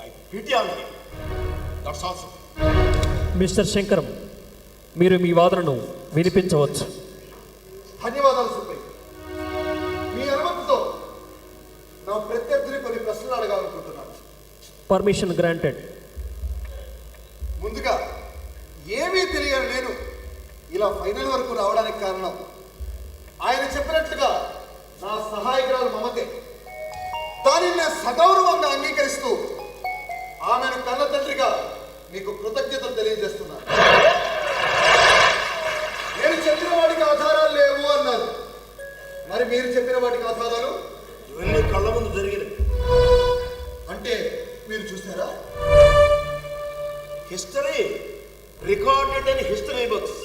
I pity on him. That's also. Mister Shankaram, మీరు మీ వాదనను వినిపించవచ్చు. ధన్యవాదాలు సుప్రీం. మీ అనుమతితో నా ప్రత్యర్థిని కొన్ని ప్రశ్నలు అడగాలనుకుంటున్నాను. Permission granted. ముందుగా ఏమీ తెలియని నేను ఇలా ఫైనల్ వరకు రావడానికి కారణం ఆయన చెప్పినట్లుగా నా సహాయకురాలు మమతే. దానిని నేను సగౌరవంగా అంగీకరిస్తూ ఆమెను కన్న తండ్రిగా మీకు కృతజ్ఞతలు తెలియజేస్తున్నాను. నేను చెప్పిన వాటికి ఆధారాలు లేవు అన్నారు. మరి మీరు చెప్పిన వాటికి ఆధారాలు? ఇవన్నీ కళ్ళ ముందు జరిగినవి. అంటే మీరు చూసారా? History recorded in history books.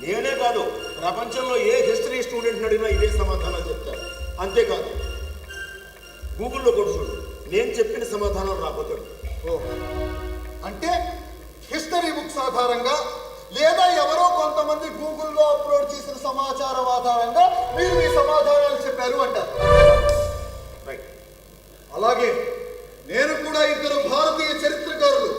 నేనే కాదు, ప్రపంచంలో ఏ హిస్టరీ స్టూడెంట్ అడిగినా ఇదే సమాధానాలు చెప్తారు. అంతేకాదు, గూగుల్లో కూడా చూడు, నేను చెప్పిన సమాధానం రాబోతాడు. ఓ, అంటే హిస్టరీ బుక్స్ ఆధారంగా లేదా ఎవరో కొంతమంది గూగుల్లో అప్లోడ్ చేసిన సమాచారం ఆధారంగా మీరు మీ సమాధానాలు చెప్పారు అంటారు. రైట్. అలాగే నేను కూడా ఇద్దరు భారతీయ చరిత్రకారులు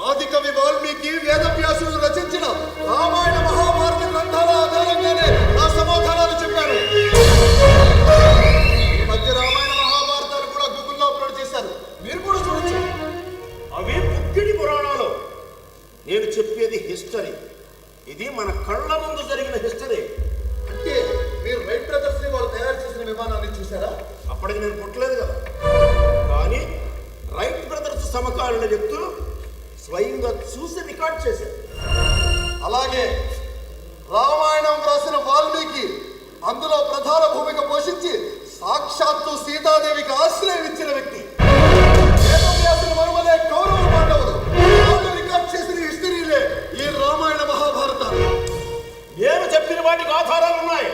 ఆదికవి వాల్మీకి వేదవ్యాసుడు రచించిన రామాయణ మహాభారత గ్రంథాల ఆధారంగానే నా సమాధానాలు చెప్పాను. ఈ మధ్య రామాయణ మహాభారతాలు కూడా గూగుల్లో అప్లోడ్ చేశారు, మీరు కూడా చూడొచ్చు. అవి పుక్కిడి పురాణాలు. నేను చెప్పేది హిస్టరీ. ఇది మన కళ్ళ ముందు జరిగిన హిస్టరీ. అంటే మీరు రైట్ బ్రదర్స్ ని వాళ్ళు తయారు చేసిన విమానాన్ని చూసారా? అప్పటికి నేను పుట్టలేదు కదా. కానీ రైట్ బ్రదర్స్ సమకాలీన వ్యక్తులు స్వయంగా చూసి రికార్డ్ చేశారు. అలాగే రామాయణం రాసిన వాల్మీకి అందులో ప్రధాన భూమిక పోషించి సాక్షాత్తు సీతాదేవికి ఆశ్రయం ఇచ్చిన వ్యక్తి. వేదవ్యాసుల మరుమలే కౌరవ పాండవులు వాళ్ళు రికార్డ్ చేసిన హిస్టరీలే ఈ రామాయణ మహాభారతాలు. నేను చెప్పిన వాటికి ఆధారాలు ఉన్నాయి.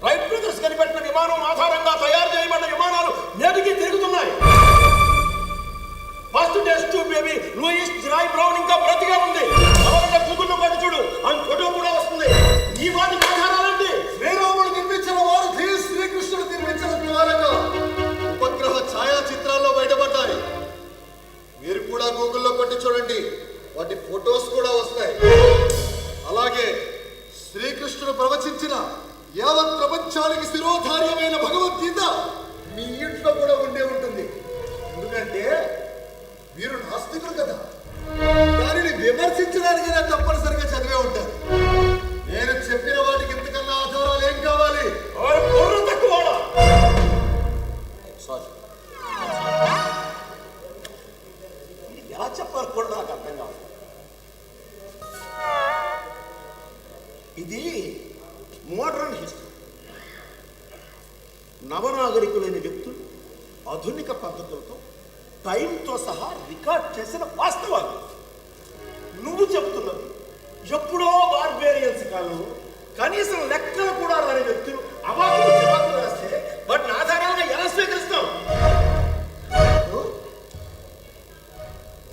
రైట్ బ్రదర్స్ కనిపెట్టిన విమానం ఆధారంగా తయారు చేయబడిన విమానాలు నేటికి తిరుగుతున్నాయి. First test baby Louise Joy Brown ఇంకా బ్రతిగా ఉంది. ఎవరైనా గూగుల్లో కొట్టి చూడు, ఆ ఫోటో కూడా వస్తుంది. ఈ వాటికి ఆధారాలండి. శ్రీరాముడు నిర్మించిన వారధి, శ్రీకృష్ణుడు నిర్మించిన ద్వారక ఉపగ్రహ ఛాయాచిత్రాల్లో బయటపడ్డాయి. మీరు కూడా గూగుల్లో కొట్టి చూడండి, వాటి ఫొటోస్ కూడా వస్తాయి. అలాగే శ్రీకృష్ణుడు ప్రవచించిన యావత్ ప్రపంచానికి శిరోధార్యమైన భగవద్గీత మీ ఇంట్లో కూడా ఉండే ఉంటుంది. ఎందుకంటే మీరు నాస్తికులు కదా, దానిని విమర్శించడానికైనా తప్పనిసరిగా చదివే ఉంటారు. నేను చెప్పిన వాటికి ఇంతకన్నా ఆధారాలు ఏం కావాలి? ఎలా చెప్పాలి కూడా నాకు అర్థం కావాలి. ఇది మోడర్న్ హిస్టరీ. నవనాగరికులైన వ్యక్తులు ఆధునిక పద్ధతులతో టైంతో సహా రికార్డ్ చేసిన వాస్తవాలు. నువ్వు చెప్తున్నది ఎప్పుడో బార్బేరియన్స్ కాలంలో కనీసం లెక్కలు కూడా రాని వ్యక్తులు అవాకులు జవాకులు రాస్తే వాటిని ఆధారాలుగా ఎలా స్వీకరిస్తాం?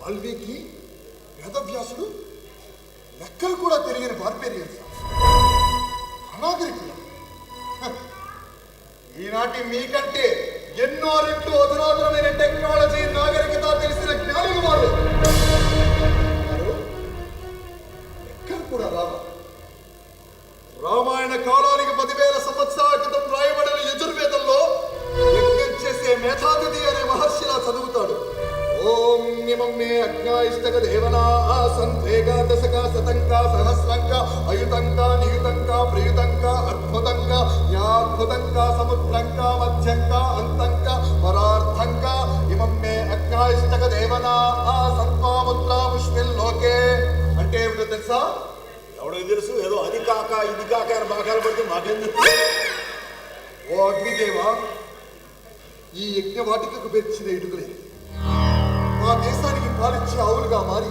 వాల్మీకి, వేదవ్యాసుడు లెక్కలు కూడా తెలియని బార్బేరియన్స్, అనాగరికులు. ఈనాటి మీకంటే ఎన్నో రెట్లు అధునాతనమైన టెక్నాలజీ, నాగరికత తెలిసిన జ్ఞానులు వారు. లెక్కలు కూడా రావా? రామాయణ కాలానికి 10,000 సంవత్సరాల క్రితం రాయబడిన యజుర్వేదంలో యజ్ఞం చేసే మేధాతిథి అనే మహర్షిలా చదువుతాడు. ఓం నిమం మే అజ్ఞాయిష్టక దేవనా సంధేగా దశక శతంక సహస్రంక అయుతంక నియుతంక ప్రియుతంక అద్భుతంక జ్ఞాద్భుతంక సముద్రంక మధ్యంక అంతంక పరార్థంక ఇమం మే అజ్ఞాయిష్టక దేవనా సంత్వాముద్ర పుష్మిల్లోకే. అంటే ఏమిటో తెలుసా? ఎవడో తెలుసు, ఏదో అది కాక ఇది కాక అని బాగాలు పడితే మాకెందుకు? ఓ అగ్నిదేవ, ఈ యజ్ఞ వాటికకు పెంచిన ఇటుకలే మా దేశానికి పాలిచ్చే ఆవులుగా మారి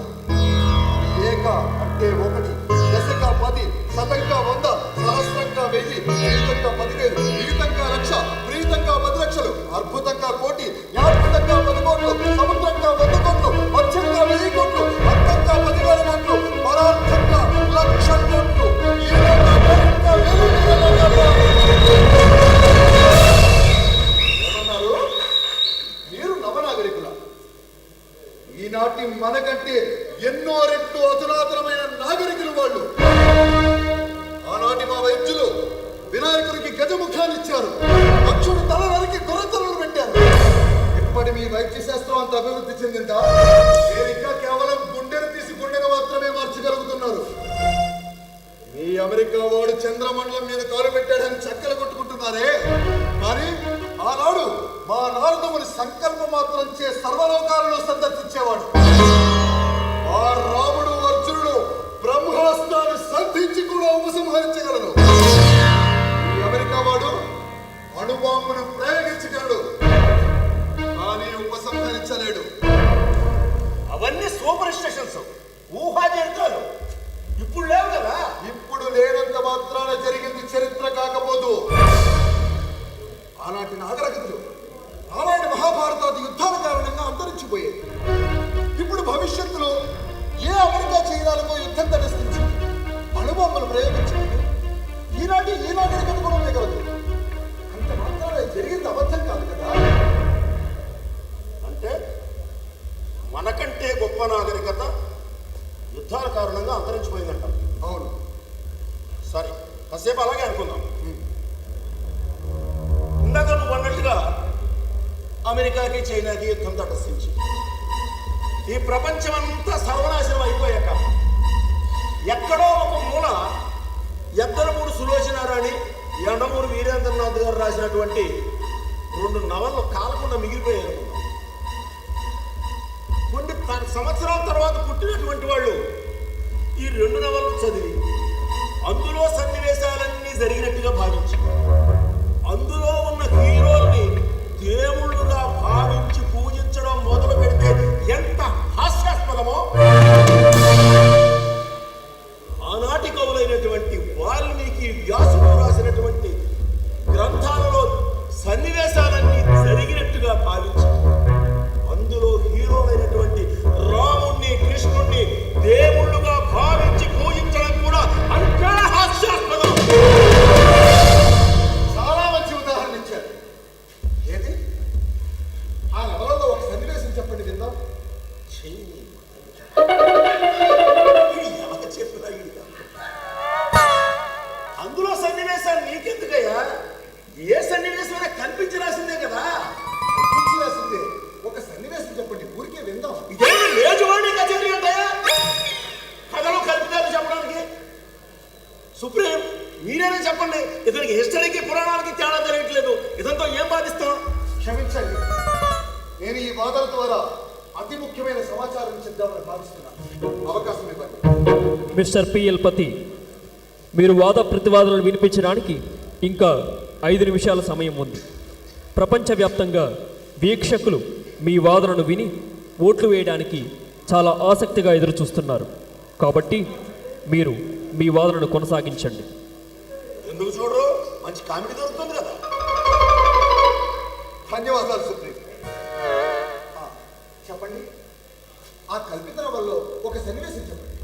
ఏక అంటే 1, దశక 10, శతంగా 100, సహస్రంగా 1000, ప్రీతంగా 10,000, నియుతంగా 1,00,000, ప్రీతంగా 10 లక్షలు, అద్భుతంగా 1,00,00,000, జ్ఞాద్భుతంగా 10 కోట్లు, సముద్రంగా 100 కోట్లు, మత్స్యంగా 1000 కోట్లు, అంతంగా 10,000 కోట్లు, పరార్థంగా 1,00,000 కోట్లు. ఏమన్నారు? మీరు నవనాగరికుల. ఈనాటి మనకంటే ఎన్నో రెట్లు అధునాతనమైన నాగరికులు వాళ్ళు. ఆనాటి మా వైద్యులు వినాయకుడికి గజముఖాన్ని ఇచ్చారు, పక్షుడు తల నరికి గొర్రెతలను పెట్టారు. ఇప్పటి మీ వైద్య శాస్త్రం అంత అభివృద్ధి చెందిందా? మీరు ఇంకా కేవలం గుండెను తీసి గుండెను మాత్రమే మార్చగలుగుతున్నారు. మీ అమెరికా వాడు చంద్రమండలం మీద కాలు పెట్టాడని చక్కలు కొట్టుకుంటున్నారే, కానీ ఆనాడు మా నారదముని సంకల్ప మాత్రం చే సర్వలోకాలను సందర్శించేవాడు. సూపర్ స్టేషన్స్, ఊహా చరిత్రలు ఇప్పుడు లేవు కదా. ఇప్పుడు లేనంత మాత్రాన జరిగింది చరిత్ర కాకపోదు. ఆనాటి నాగరికతలు, ఆనాటి మహాభారతాది యుద్ధాల కారణంగా అంతరించిపోయాయి. ఇప్పుడు భవిష్యత్తులో ఏ అమెరికా చైనాలతో యుద్ధం తటస్థించి అణుబొమ్మలు ప్రయోగించింది ఈ నాగరికత కూడా మిగలదు. అంత మాత్రాన జరిగింది అబద్ధం కాదు కదా. అంటే మనకంటే గొప్ప నాగరికత యుద్ధాల కారణంగా అంతరించిపోయిందంట. అవును. సరే, కాసేపు అలాగే అనుకుందాం. ఇందాక నువ్వు అన్నట్టుగా అమెరికాకి చైనాకి యుద్ధం తటస్థించి ఈ ప్రపంచమంతా సర్వనాశనం అయిపోయాక ఎక్కడో ఒక మూల ఎద్దరమూడు సులోచనారాణి, ఎండమూరు వీరేంద్రనాథ్ గారు రాసినటువంటి 2 నవళ్ళు కాలకుండా మిగిలిపోయారు. కొన్ని సంవత్సరాల తర్వాత పుట్టినటువంటి వాళ్ళు ఈ 2 నవళ్ళు చదివి అందులో సన్నివేశాలన్నీ జరిగినట్టుగా భావించి అందులో ఉన్న హీరోల్ని దేవుళ్ళుగా భావించి పూజించడం మొదలు పెడితే ఎంత హాస్యాస్పదమో ఆనాటి కవులైనటువంటి వాల్మీకి, వ్యాసుడు రాసినటువంటి గ్రంథాలలో సన్నివేశాలన్నీ జరిగినట్టుగా భావించి అందులో హీరోలైనటువంటి రాముణ్ణి, కృష్ణుణ్ణి దేవుళ్ళుగా భావించి పూజించడం కూడా అంతే హాస్యాస్పదం. చాలా మంచి ఉదాహరణ ఇచ్చారు. ఏది ఆ నవలలో ఒక సన్నివేశం చెప్పండి విందాం. అందులో సన్నివేశాలు నీకెందుకయ్యా? ఏ సన్నివేశమైనా కల్పించి రాసిందే కదా. కల్పించి రాసిందే. ఒక సన్నివేశం చెప్పండి, ఊరికే విందాం. ఇదేమి లేజువాణి కచేరీ అంటాయా? కథలు కల్పితాలు చెప్పడానికి. సుప్రీం, మీరేనే చెప్పండి. ఇతనికి హిస్టరీకి పురాణాలకి తేడా తెలియట్లేదు. ఇదంతా ఏం బాధిస్తాం? క్షమించండి, నేను ఈ వాదన ద్వారా అతి ముఖ్యమైన సమాచారం చెప్దామని భావిస్తున్నాను. అవకాశం ఇవ్వండి. మిస్టర్ పిఎల్ పతి, మీరు వాద ప్రతివాదనలు వినిపించడానికి ఇంకా 5 నిమిషాల సమయం ఉంది. ప్రపంచవ్యాప్తంగా వీక్షకులు మీ వాదనను విని ఓట్లు వేయడానికి చాలా ఆసక్తిగా ఎదురుచూస్తున్నారు. కాబట్టి మీరు మీ వాదనను కొనసాగించండి. ఎందుకు చూడరు? మంచి కామెడీ దొరుకుతుంది కదా. ధన్యవాదాలు సుప్రీం. చెప్పండి, ఆ కల్పిత నవల్లో ఒక సన్నివేశం చెప్పండి.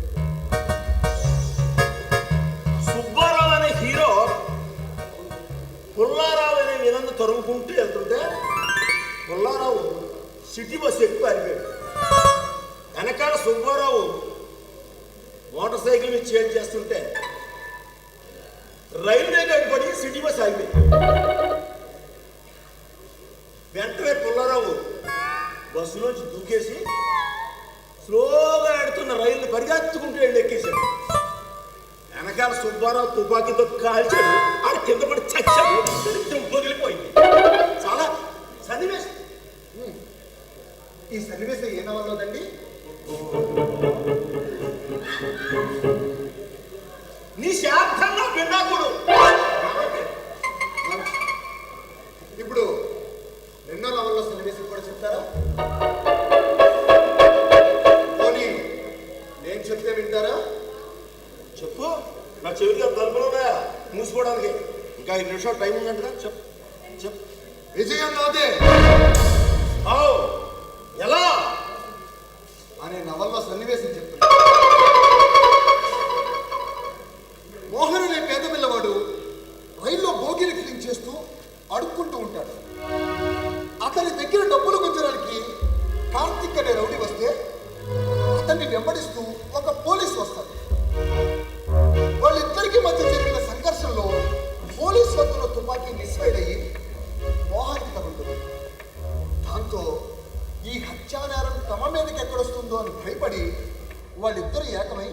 సుబ్బారావు అనే హీరో పుల్లారావు అనే విలన్ను తరుగుకుంటూ వెళ్తుంటే పుల్లారావు సిటీ బస్ ఎక్కి పారిపోయాడు. వెనకాల సుబ్బారావు మోటార్ సైకిల్ మీద చేంజ్ చేస్తుంటే రైల్వే గేట్ పడి సిటీ బస్ ఆగిపోయింది. వెంటనే పుల్లారావు బస్సులోంచి దూకేసి స్లోగా ఆడుతున్న రైలు పరిగెత్తుకుంటూ వెళ్ళి ఎక్కేశాడు. వెనకాల సుబ్బారావు తుపాకీతో కాల్చాడు. ఆడ కింద పడి చచ్చాడు. వదిలిపోయింది. చాలా సన్నివేశం. ఈ సన్నివేశం ఏ నవల్లోదండి? నీ శార్థంగా విన్నాకుడు. ఇప్పుడు 2వ నవల్లో సన్నివేశం కూడా చెప్తారా? పోనీ నేను చెప్తే వింటారా? చెప్పు. నా చెవిగా తలుపులోనే మూసుకోవడానికి ఇంకా 5 నిమిషాలు టైం ఉందంటగా. చెప్పు చెప్పు. విజయం నాదే. ఎలా అనే నవల్లో సన్నివేశం చెప్తున్నా. మోహన్ అనే పేద పిల్లవాడు రైల్లో బోగిని క్లీన్ చేస్తూ అడుక్కుంటూ ఉంటాడు. అతని దగ్గర డబ్బులు గుంజడానికి కార్తిక్ అనే రౌడీ వస్తే అతన్ని వెంబడిస్తూ ఒక పోలీస్ వస్తాడు. వాళ్ళిద్దరికి మధ్య జరిగిన సంఘర్షణలో పోలీస్ వద్ద తుపాకీ మిస్ఫైర్ అయ్యి మోహన్కి తగులుతుంది. దాంతో ఈ హత్యానేరం తమ మీదకి ఎక్కడొస్తుందో అని భయపడి వాళ్ళిద్దరూ ఏకమై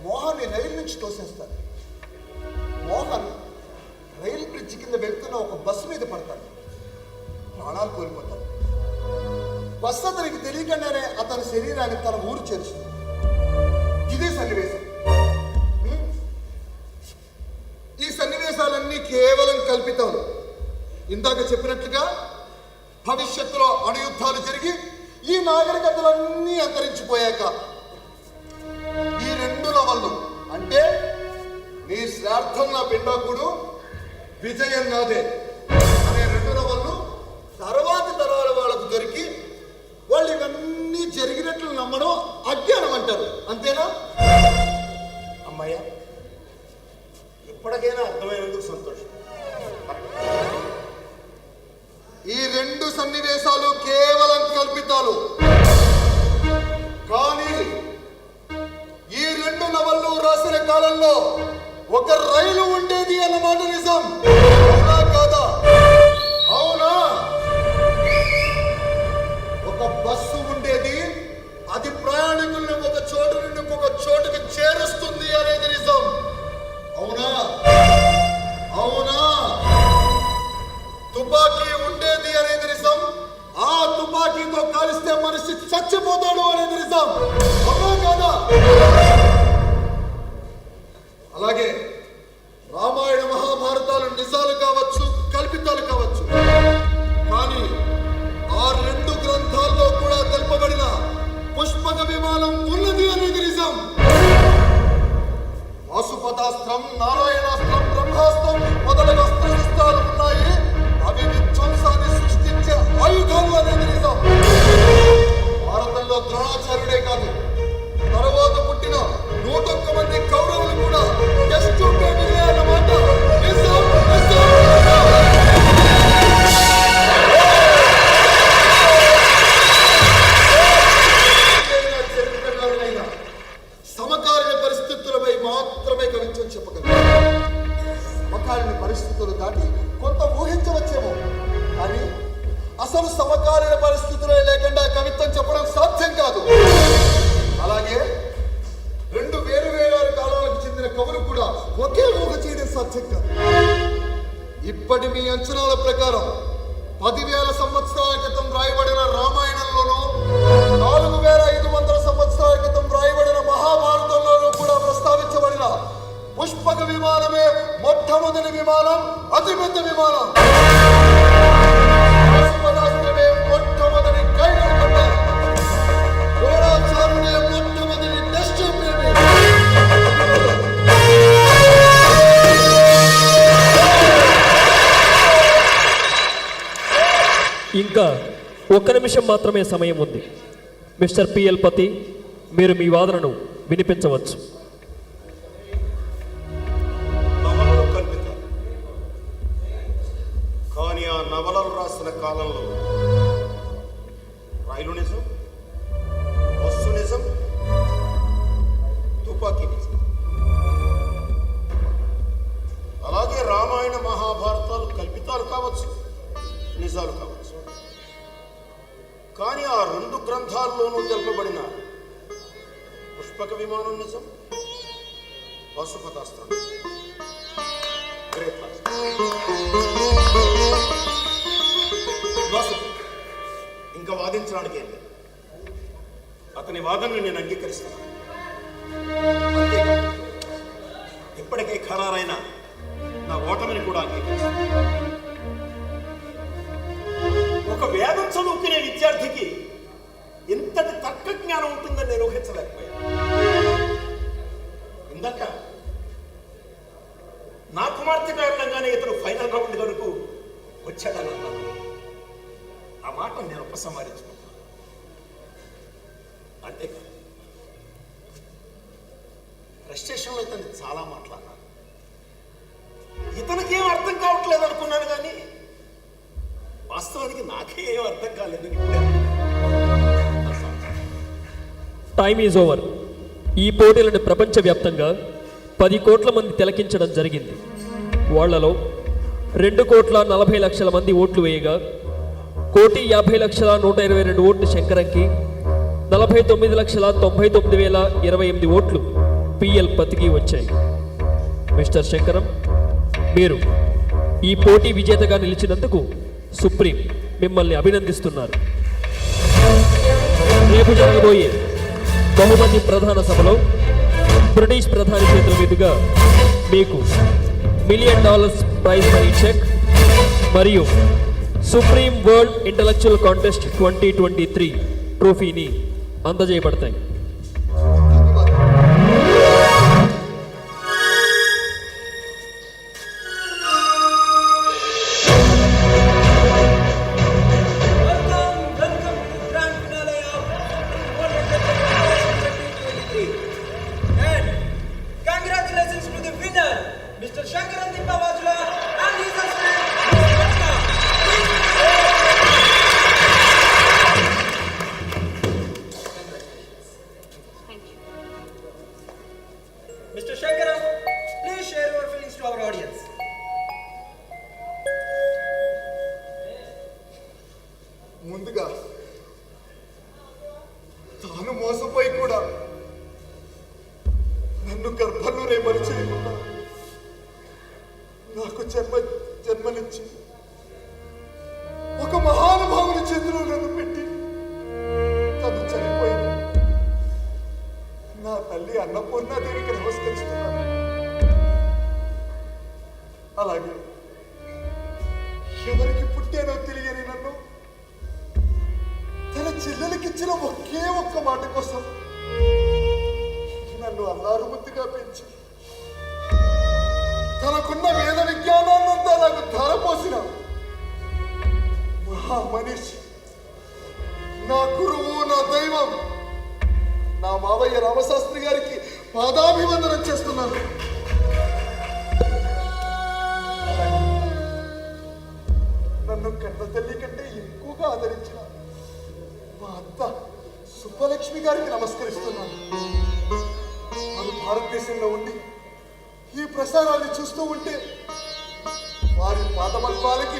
మోహన్ని రైలు నుంచి తోసేస్తారు. మోహన్ రైలు బ్రిడ్జ్ కింద వెళ్తున్న ఒక బస్సు మీద పడతాడు. ప్రాణాలు కోల్పోతాడు. బస్సు అతనికి తెలియకుండానే అతని శరీరాన్ని తన ఊరు చేరుస్తుంది. ఇదే సన్నివేశం. ఈ సన్నివేశాలన్నీ కేవలం కల్పితాలు. ఇందాక చెప్పినట్లుగా భవిష్యత్తులో అణుయుద్ధాలు జరిగి ఈ నాగరికతలన్నీ అంతరించిపోయాక ఈ 2 నవళ్ళు అంటే నీ శ్రార్థం నా పిండాకుడు విజయం నాదే అనే 2 నవళ్ళు తర్వాతి తరాల వాళ్ళకు దొరికి వాళ్ళు ఇవన్నీ జరిగినట్లు నమ్మడం అజ్ఞానం అంటారు. అంతేనా? అమ్మాయ్య, ఇప్పటికైనా అర్థమైనందుకు సంతోషం. ఈ 2 సన్నివేశాలు కేవలం కల్పితాలు. కానీ ఈ 2 నవళ్ళు రాసిన కాలంలో ఒక రైలు ఉండేది అన్నమాట నిజం. అవునా కాదా? అవునా? ఒక బస్సు ఉండేది, అది ప్రయాణికులను ఒక చోటు నుండి ఇంకొక చోటుకి చేరుస్తుంది అనేది నిజం. అవునా? అవునా? తుపాకీ ఉండేది అనేది నిజం. ఆ తుపాకీతో కాలిస్తే మనిషి చచ్చిపోతాడు అనేది నిజం. అవునా కాదా? అలాగే రామాయణ మహాభారతాలు నిజాలు కావచ్చు, కల్పితాలు కావచ్చు. కానీ ఆ 2 గ్రంథాల్లో కూడా తెలుపబడిన పుష్పక విమానం ఉన్నది అనేది నిజం. వాసుపదాస్త్రం, నారాయణాస్త్రం, బ్రహ్మాస్త్రం మొదలైన అస్త్రశస్త్రాలు ఉన్నాయి. అవి విధ్వంసాన్ని సృష్టించే ఆయుధాలు అనేది నిజం. భారతంలో ద్రోణాచార్యుడే కాదు, తర్వాత పుట్టిన 101 మంది కౌరవులు కూడా టెస్ట్ అన్నమాట. నిజం, నిజం, చరిత్రకారులైన సమకాలీన పరిస్థితులపై మాత్రమే కవిత్వం చెప్పగలరు. సమకాలీన పరిస్థితులు దాటి కొంత ఊహించవచ్చేమో, కానీ అసలు సమకాలీన పరిస్థితులే లేకుండా కవిత్వం చెప్పడం సాధ్యం కాదు. అలాగే 2 వేరు కాలాలకు చెందిన కవులు కూడా ఒకే ఊహ చేయడం సాధ్యం కాదు. ఇప్పటి మీ అంచనాల ప్రకారం 10,000 సంవత్సరాల క్రితం రాయబడిన రామాయణంలోనూ 4,500 సంవత్సరాల క్రితం రాయబడిన మహాభారతంలోనూ కూడా ప్రస్తావించబడిన పుష్పక విమానమే మొట్టమొదటి విమానం, అతిపెద్ద విమానం. పదాస్త్రమే మొట్టమొదటి కైగొట్ట, ద్రోణాచార్యుడే మొట్టమొదటి టెస్ట్ ప్రేమి. ఇంకా 1 నిమిషం మాత్రమే సమయం ఉంది. మిస్టర్ పిఎల్ పతి, మీరు మీ వాదనను వినిపించవచ్చు. నవలలు కల్పితాలు, కానీ ఆ నవలలు రాసిన కాలంలో రైలు నిజం, బస్సు నిజం, తుపాకీ నిజం. అలాగే రామాయణ మహాభారతాలు కల్పితాలు కావచ్చు, నిజాలు కావచ్చు. కానీ ఆ 2 గ్రంథాల్లోనూ తెలుపబడిన పుష్పక విమానం నిజం, పశుపతాస్త్రం గ్రేట్ లాస్. ఇంకా వాదించడానికి ఏం లేదు. అతని వాదనని నేను అంగీకరిస్తాను. అంతేకాదు, ఇప్పటికే ఖరారైన నా ఓటమిని కూడా అంగీకరిస్తాను. ఒక వేదం చదువుకునే విద్యార్థికి ఇంతటి తర్క జ్ఞానం ఉంటుందని నేను ఊహించలేకపోయాను. ఇందాక నా కుమార్తె కారణంగానే ఇతను ఫైనల్ రౌండ్ వరకు వచ్చాడని అన్నాను. ఆ మాట నేను ఉపసంహరించుకుంటాను. అంతేకాదు, ఫ్రస్ట్రేషన్లో ఇతను చాలా మాట్లాడినాను. ఇతనికేం అర్థం కావట్లేదు అనుకున్నాను, కానీ వాస్తవానికి నాకే ఏం అర్థం కాలేదు. Time is over. ఈ పోటీలను ప్రపంచవ్యాప్తంగా 10 కోట్ల మంది తిలకించడం జరిగింది. వాళ్లలో 2,40,00,000 మంది ఓట్లు వేయగా 1,50,122 ఓట్లు శంకరంకి, 49,99,028 ఓట్లు పిఎల్ పతికి వచ్చాయి. మిస్టర్ శంకరం, మీరు ఈ పోటీ విజేతగా నిలిచినందుకు సుప్రీం మిమ్మల్ని అభినందిస్తున్నారు. రేపు జరగబోయే బహుమతి ప్రధాన సభలో బ్రిటిష్ ప్రధాని చేతుల మీదుగా మీకు $1 మిలియన్ ప్రైజ్ మనీ చెక్ మరియు supreme world intellectual contest 2023 ట్రోఫీని అందజేయబడతాయి. Welcome to the grand finale of Supreme World Intellectual 2023. And congratulations to the winner, Mr. Shankaran Dipavajula and his assistant, Ms. Ratna. Thank you. Mr. Shankaran, please share your feelings to our audience. ముందుగా తాను మోసపోయి కూడా నన్ను గర్భంలో రేమరిచేయకుండా నాకు జన్మనిచ్చి ఒక మహానుభావుని చేతిలో నన్ను పెట్టి తను చనిపోయింది. నా తల్లి అన్నపూర్ణాదేవికి నమస్కరిస్తున్నాను. అలాగే ఎవరికి పుట్టానో తెలియని నన్ను తన చెల్లెలకిచ్చిన ఒకే ఒక్క మాట కోసం నన్ను అల్లారు ముద్దుగా పెంచి తనకున్న వేద విజ్ఞానాన్నంతా నాకు ధారపోసిన మహామనిషి, నా గురువు, నా దైవం, నా మావయ్య రామశాస్త్రి గారికి పాదాభివందనం చేస్తున్నాను. నన్ను కన్న తల్లి కంటే ఎక్కువగా ఆదరించిన మా అత్త సుబ్బలక్ష్మి గారికి నమస్కరిస్తున్నాను. వారు భారతదేశంలో ఉండి ఈ ప్రసారాన్ని చూస్తూ ఉంటే వారి పాదపద్మాలకి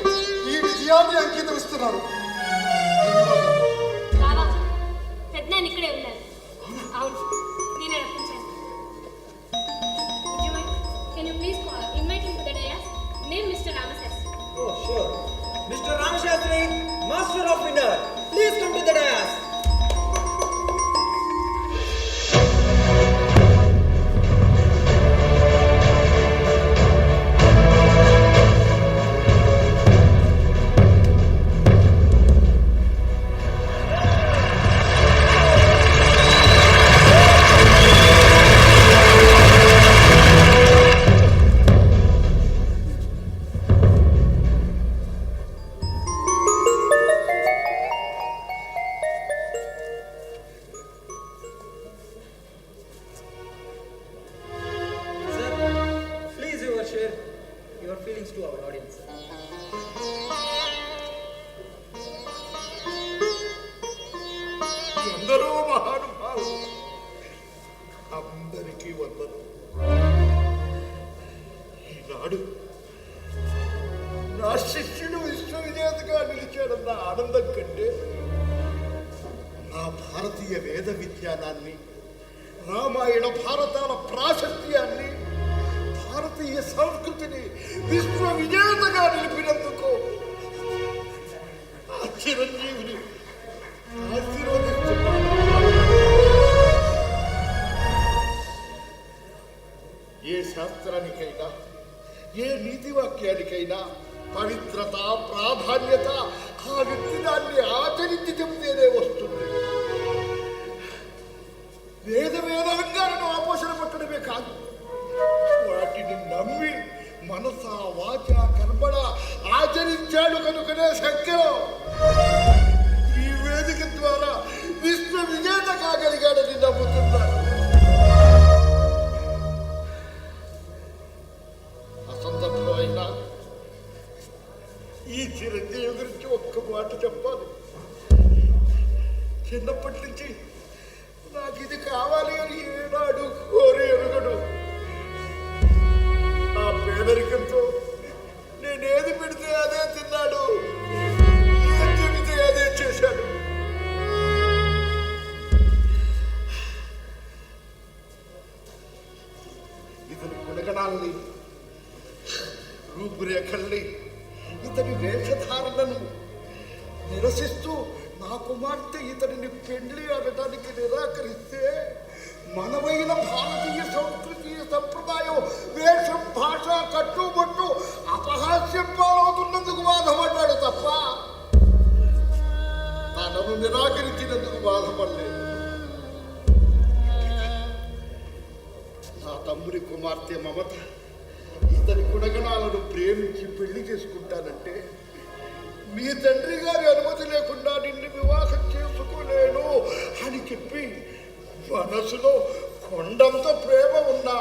ఈ విజయాన్ని అంకితం ఇస్తున్నారు. బాబా పెద్దనాన్న ఇక్కడే ఉన్నారు. అవును, నేనే రప్పించాను. Can you please invite him to the dais? Name mister Ramashastri. Oh, sure. Mr. Ramashastri, Master of Winner, please come to the dais. Your feelings to our audience. ఎందరో మహానుభావులు, అందరికీ వందనం. ఈనాడు నా శిష్యుడు విశ్వవిజేతగా నిలిచాడన్న ఆనందం కంటే నా భారతీయ వేద విజ్ఞానాన్ని, రామాయణ భారతాల ప్రాశస్త్యాన్ని, భారతీయ సంస్కృతిని విశ్వ విజేతగా నిలిపినందుకు ఆ చిరంజీవిని ఆశీర్వదిస్తున్నాను. ఏ శాస్త్రానికైనా, ఏ నీతి వాక్యానికైనా పవిత్రత, ప్రాధాన్యత ఆ వ్యక్తి దాన్ని ఆచరించి చెప్తేనే వస్తుంది. వేదాంగాలను ఆపోషణ పట్టడమే కాదు, వాటిని నమ్మి మనస, వాచ, కర్మణ ఆచరించాడు కనుకనే శంకరం ఈ వేదిక ద్వారా విశ్వ విజేత కాగలిగాడని నమ్ముతున్నాను. అసందర్భంలో అయినా ఈ చిరంజీవి గురించి ఒక్క మాట చెప్పాలి. చిన్నప్పటి నుంచి నాకు ఇది కావాలి అని ఏనాడు కోరి ఎరుగడు. ఆ పేదరికంతో నేనేది పెడితే అదే తిన్నాడు, ఏది చెబితే అదే చేశాడు. ఇతని గుణగణాల్ని, రూపురేఖల్ని, ఇతని వేషధారణను నిరసిస్తూ నా కుమార్తె ఇతనిని పెళ్లి ఆడటానికి నిరాకరిస్తే మనమైన భారతీయ సంస్కృతి, సంప్రదాయం, వేషం, భాష, కట్టుబొట్టు అపహాస్యం పాలవుతున్నందుకు బాధపడ్డాడు తప్ప తనను నిరాకరించినందుకు బాధపడలేదు. నా తమ్ముడి కుమార్తె మమత ఇతని గుణగణాలను ప్రేమించి పెళ్లి చేసుకుంటానంటే మీ తండ్రి గారి అనుమతి లేకుండా నిన్ను వివాహం చేసుకోలేను అని చెప్పి మనసులో కొండంత ప్రేమ ఉన్నా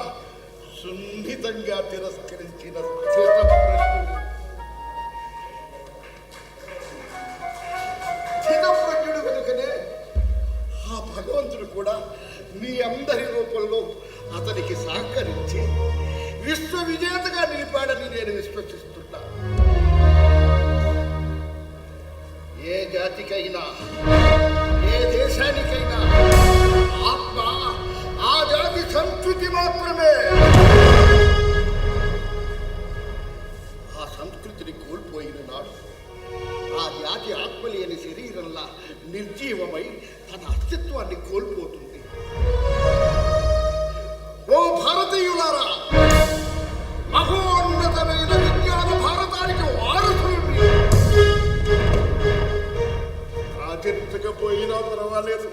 సున్నితంగా తిరస్కరించిన స్థితప్రజ్ఞుడు వెనుకనే ఆ భగవంతుడు కూడా మీ అందరి రూపంలో అతనికి సహకరించి విశ్వ విజేతగా నిలిపాడని నేను విశ్వసిస్తున్నా. ఏ జాతికైనా ఏ దేశానికైనా ఆత్మ ఆ జాతి సంస్కృతి మాత్రమే. ఆ సంస్కృతిని కోల్పోయిన నాడు ఆ జాతి ఆత్మ లేని శరీరంలా నిర్జీవమై తన అస్తిత్వాన్ని కోల్పోతుంది. ఓ భారతీయులారా, మహోన్నతమైన విజ్ఞాన భారతానికి వారసులు ఆచరించకపోయినా పర్వాలేదు,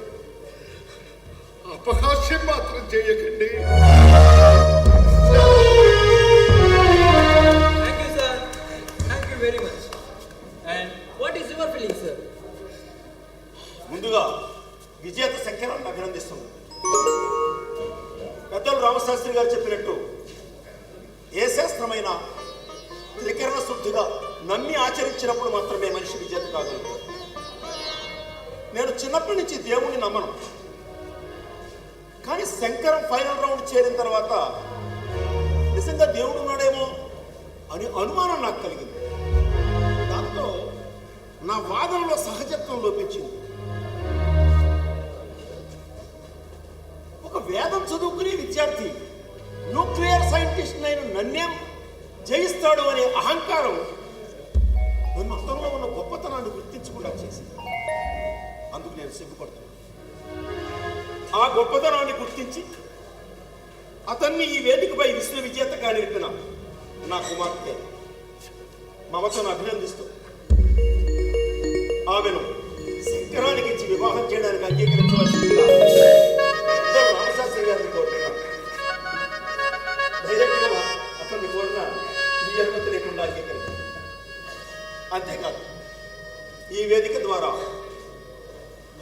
అపహాస్యం మాత్రం చేయకండి. Thank you, sir. Thank you very much. And what is your feeling, sir? ముందుగా విజేత శంకరాన్ని అభినందిస్తున్నాను. పెద్దలు రామశాస్త్రి గారు చెప్పినట్టు ఏ శాస్త్రమైనా త్రికరణ శుద్ధిగా నమ్మి ఆచరించినప్పుడు మాత్రమే మనిషి విజేత కాగలుగుతాడు. నేను చిన్నప్పటి నుంచి దేవుణ్ణి నమ్మను, కానీ శంకరం ఫైనల్ రౌండ్ చేరిన తర్వాత నిజంగా దేవుడు ఉన్నాడేమో అని అనుమానం నాకు కలిగింది. దాంతో నా వాదనలో సహజత్వం లోపించింది. ఒక వేదం చదువుకునే విద్యార్థి న్యూక్లియర్ సైంటిస్ట్ అయిన నన్నేం జయిస్తాడు అనే అహంకారం నన్ను అతనిలో ఉన్న గొప్పతనాన్ని గుర్తించకుండా చేసింది. అందుకు నేను సిగ్గుపడుతున్నాను. ఆ గొప్పతనాన్ని గుర్తించి అతన్ని ఈ వేదికపై విశ్వ విజేతగా నిలిపిన నా కుమార్తె మమతను అభినందిస్తూ ఆమెను శంకరానికి ఇచ్చి వివాహం చేయడానికి అంగీకరించవలసిందిగా రామశాస్త్రి గారిని కోరుతున్నాను. డైరెక్ట్గా అతన్ని కోరిన మీ అనుమతి లేకుండా అంగీకరించాను. అంతేకాదు, ఈ వేదిక ద్వారా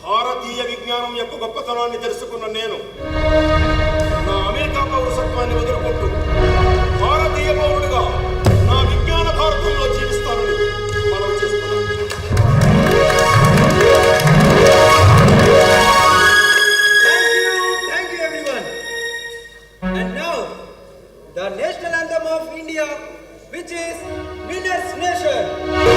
భారతీయ విజ్ఞానం యొక్క గొప్పతనాన్ని తెలుసుకున్న నేను నా అమెరికా పౌరసత్వాన్ని వదులుకుంటూ భారతీయ పౌరుడిగా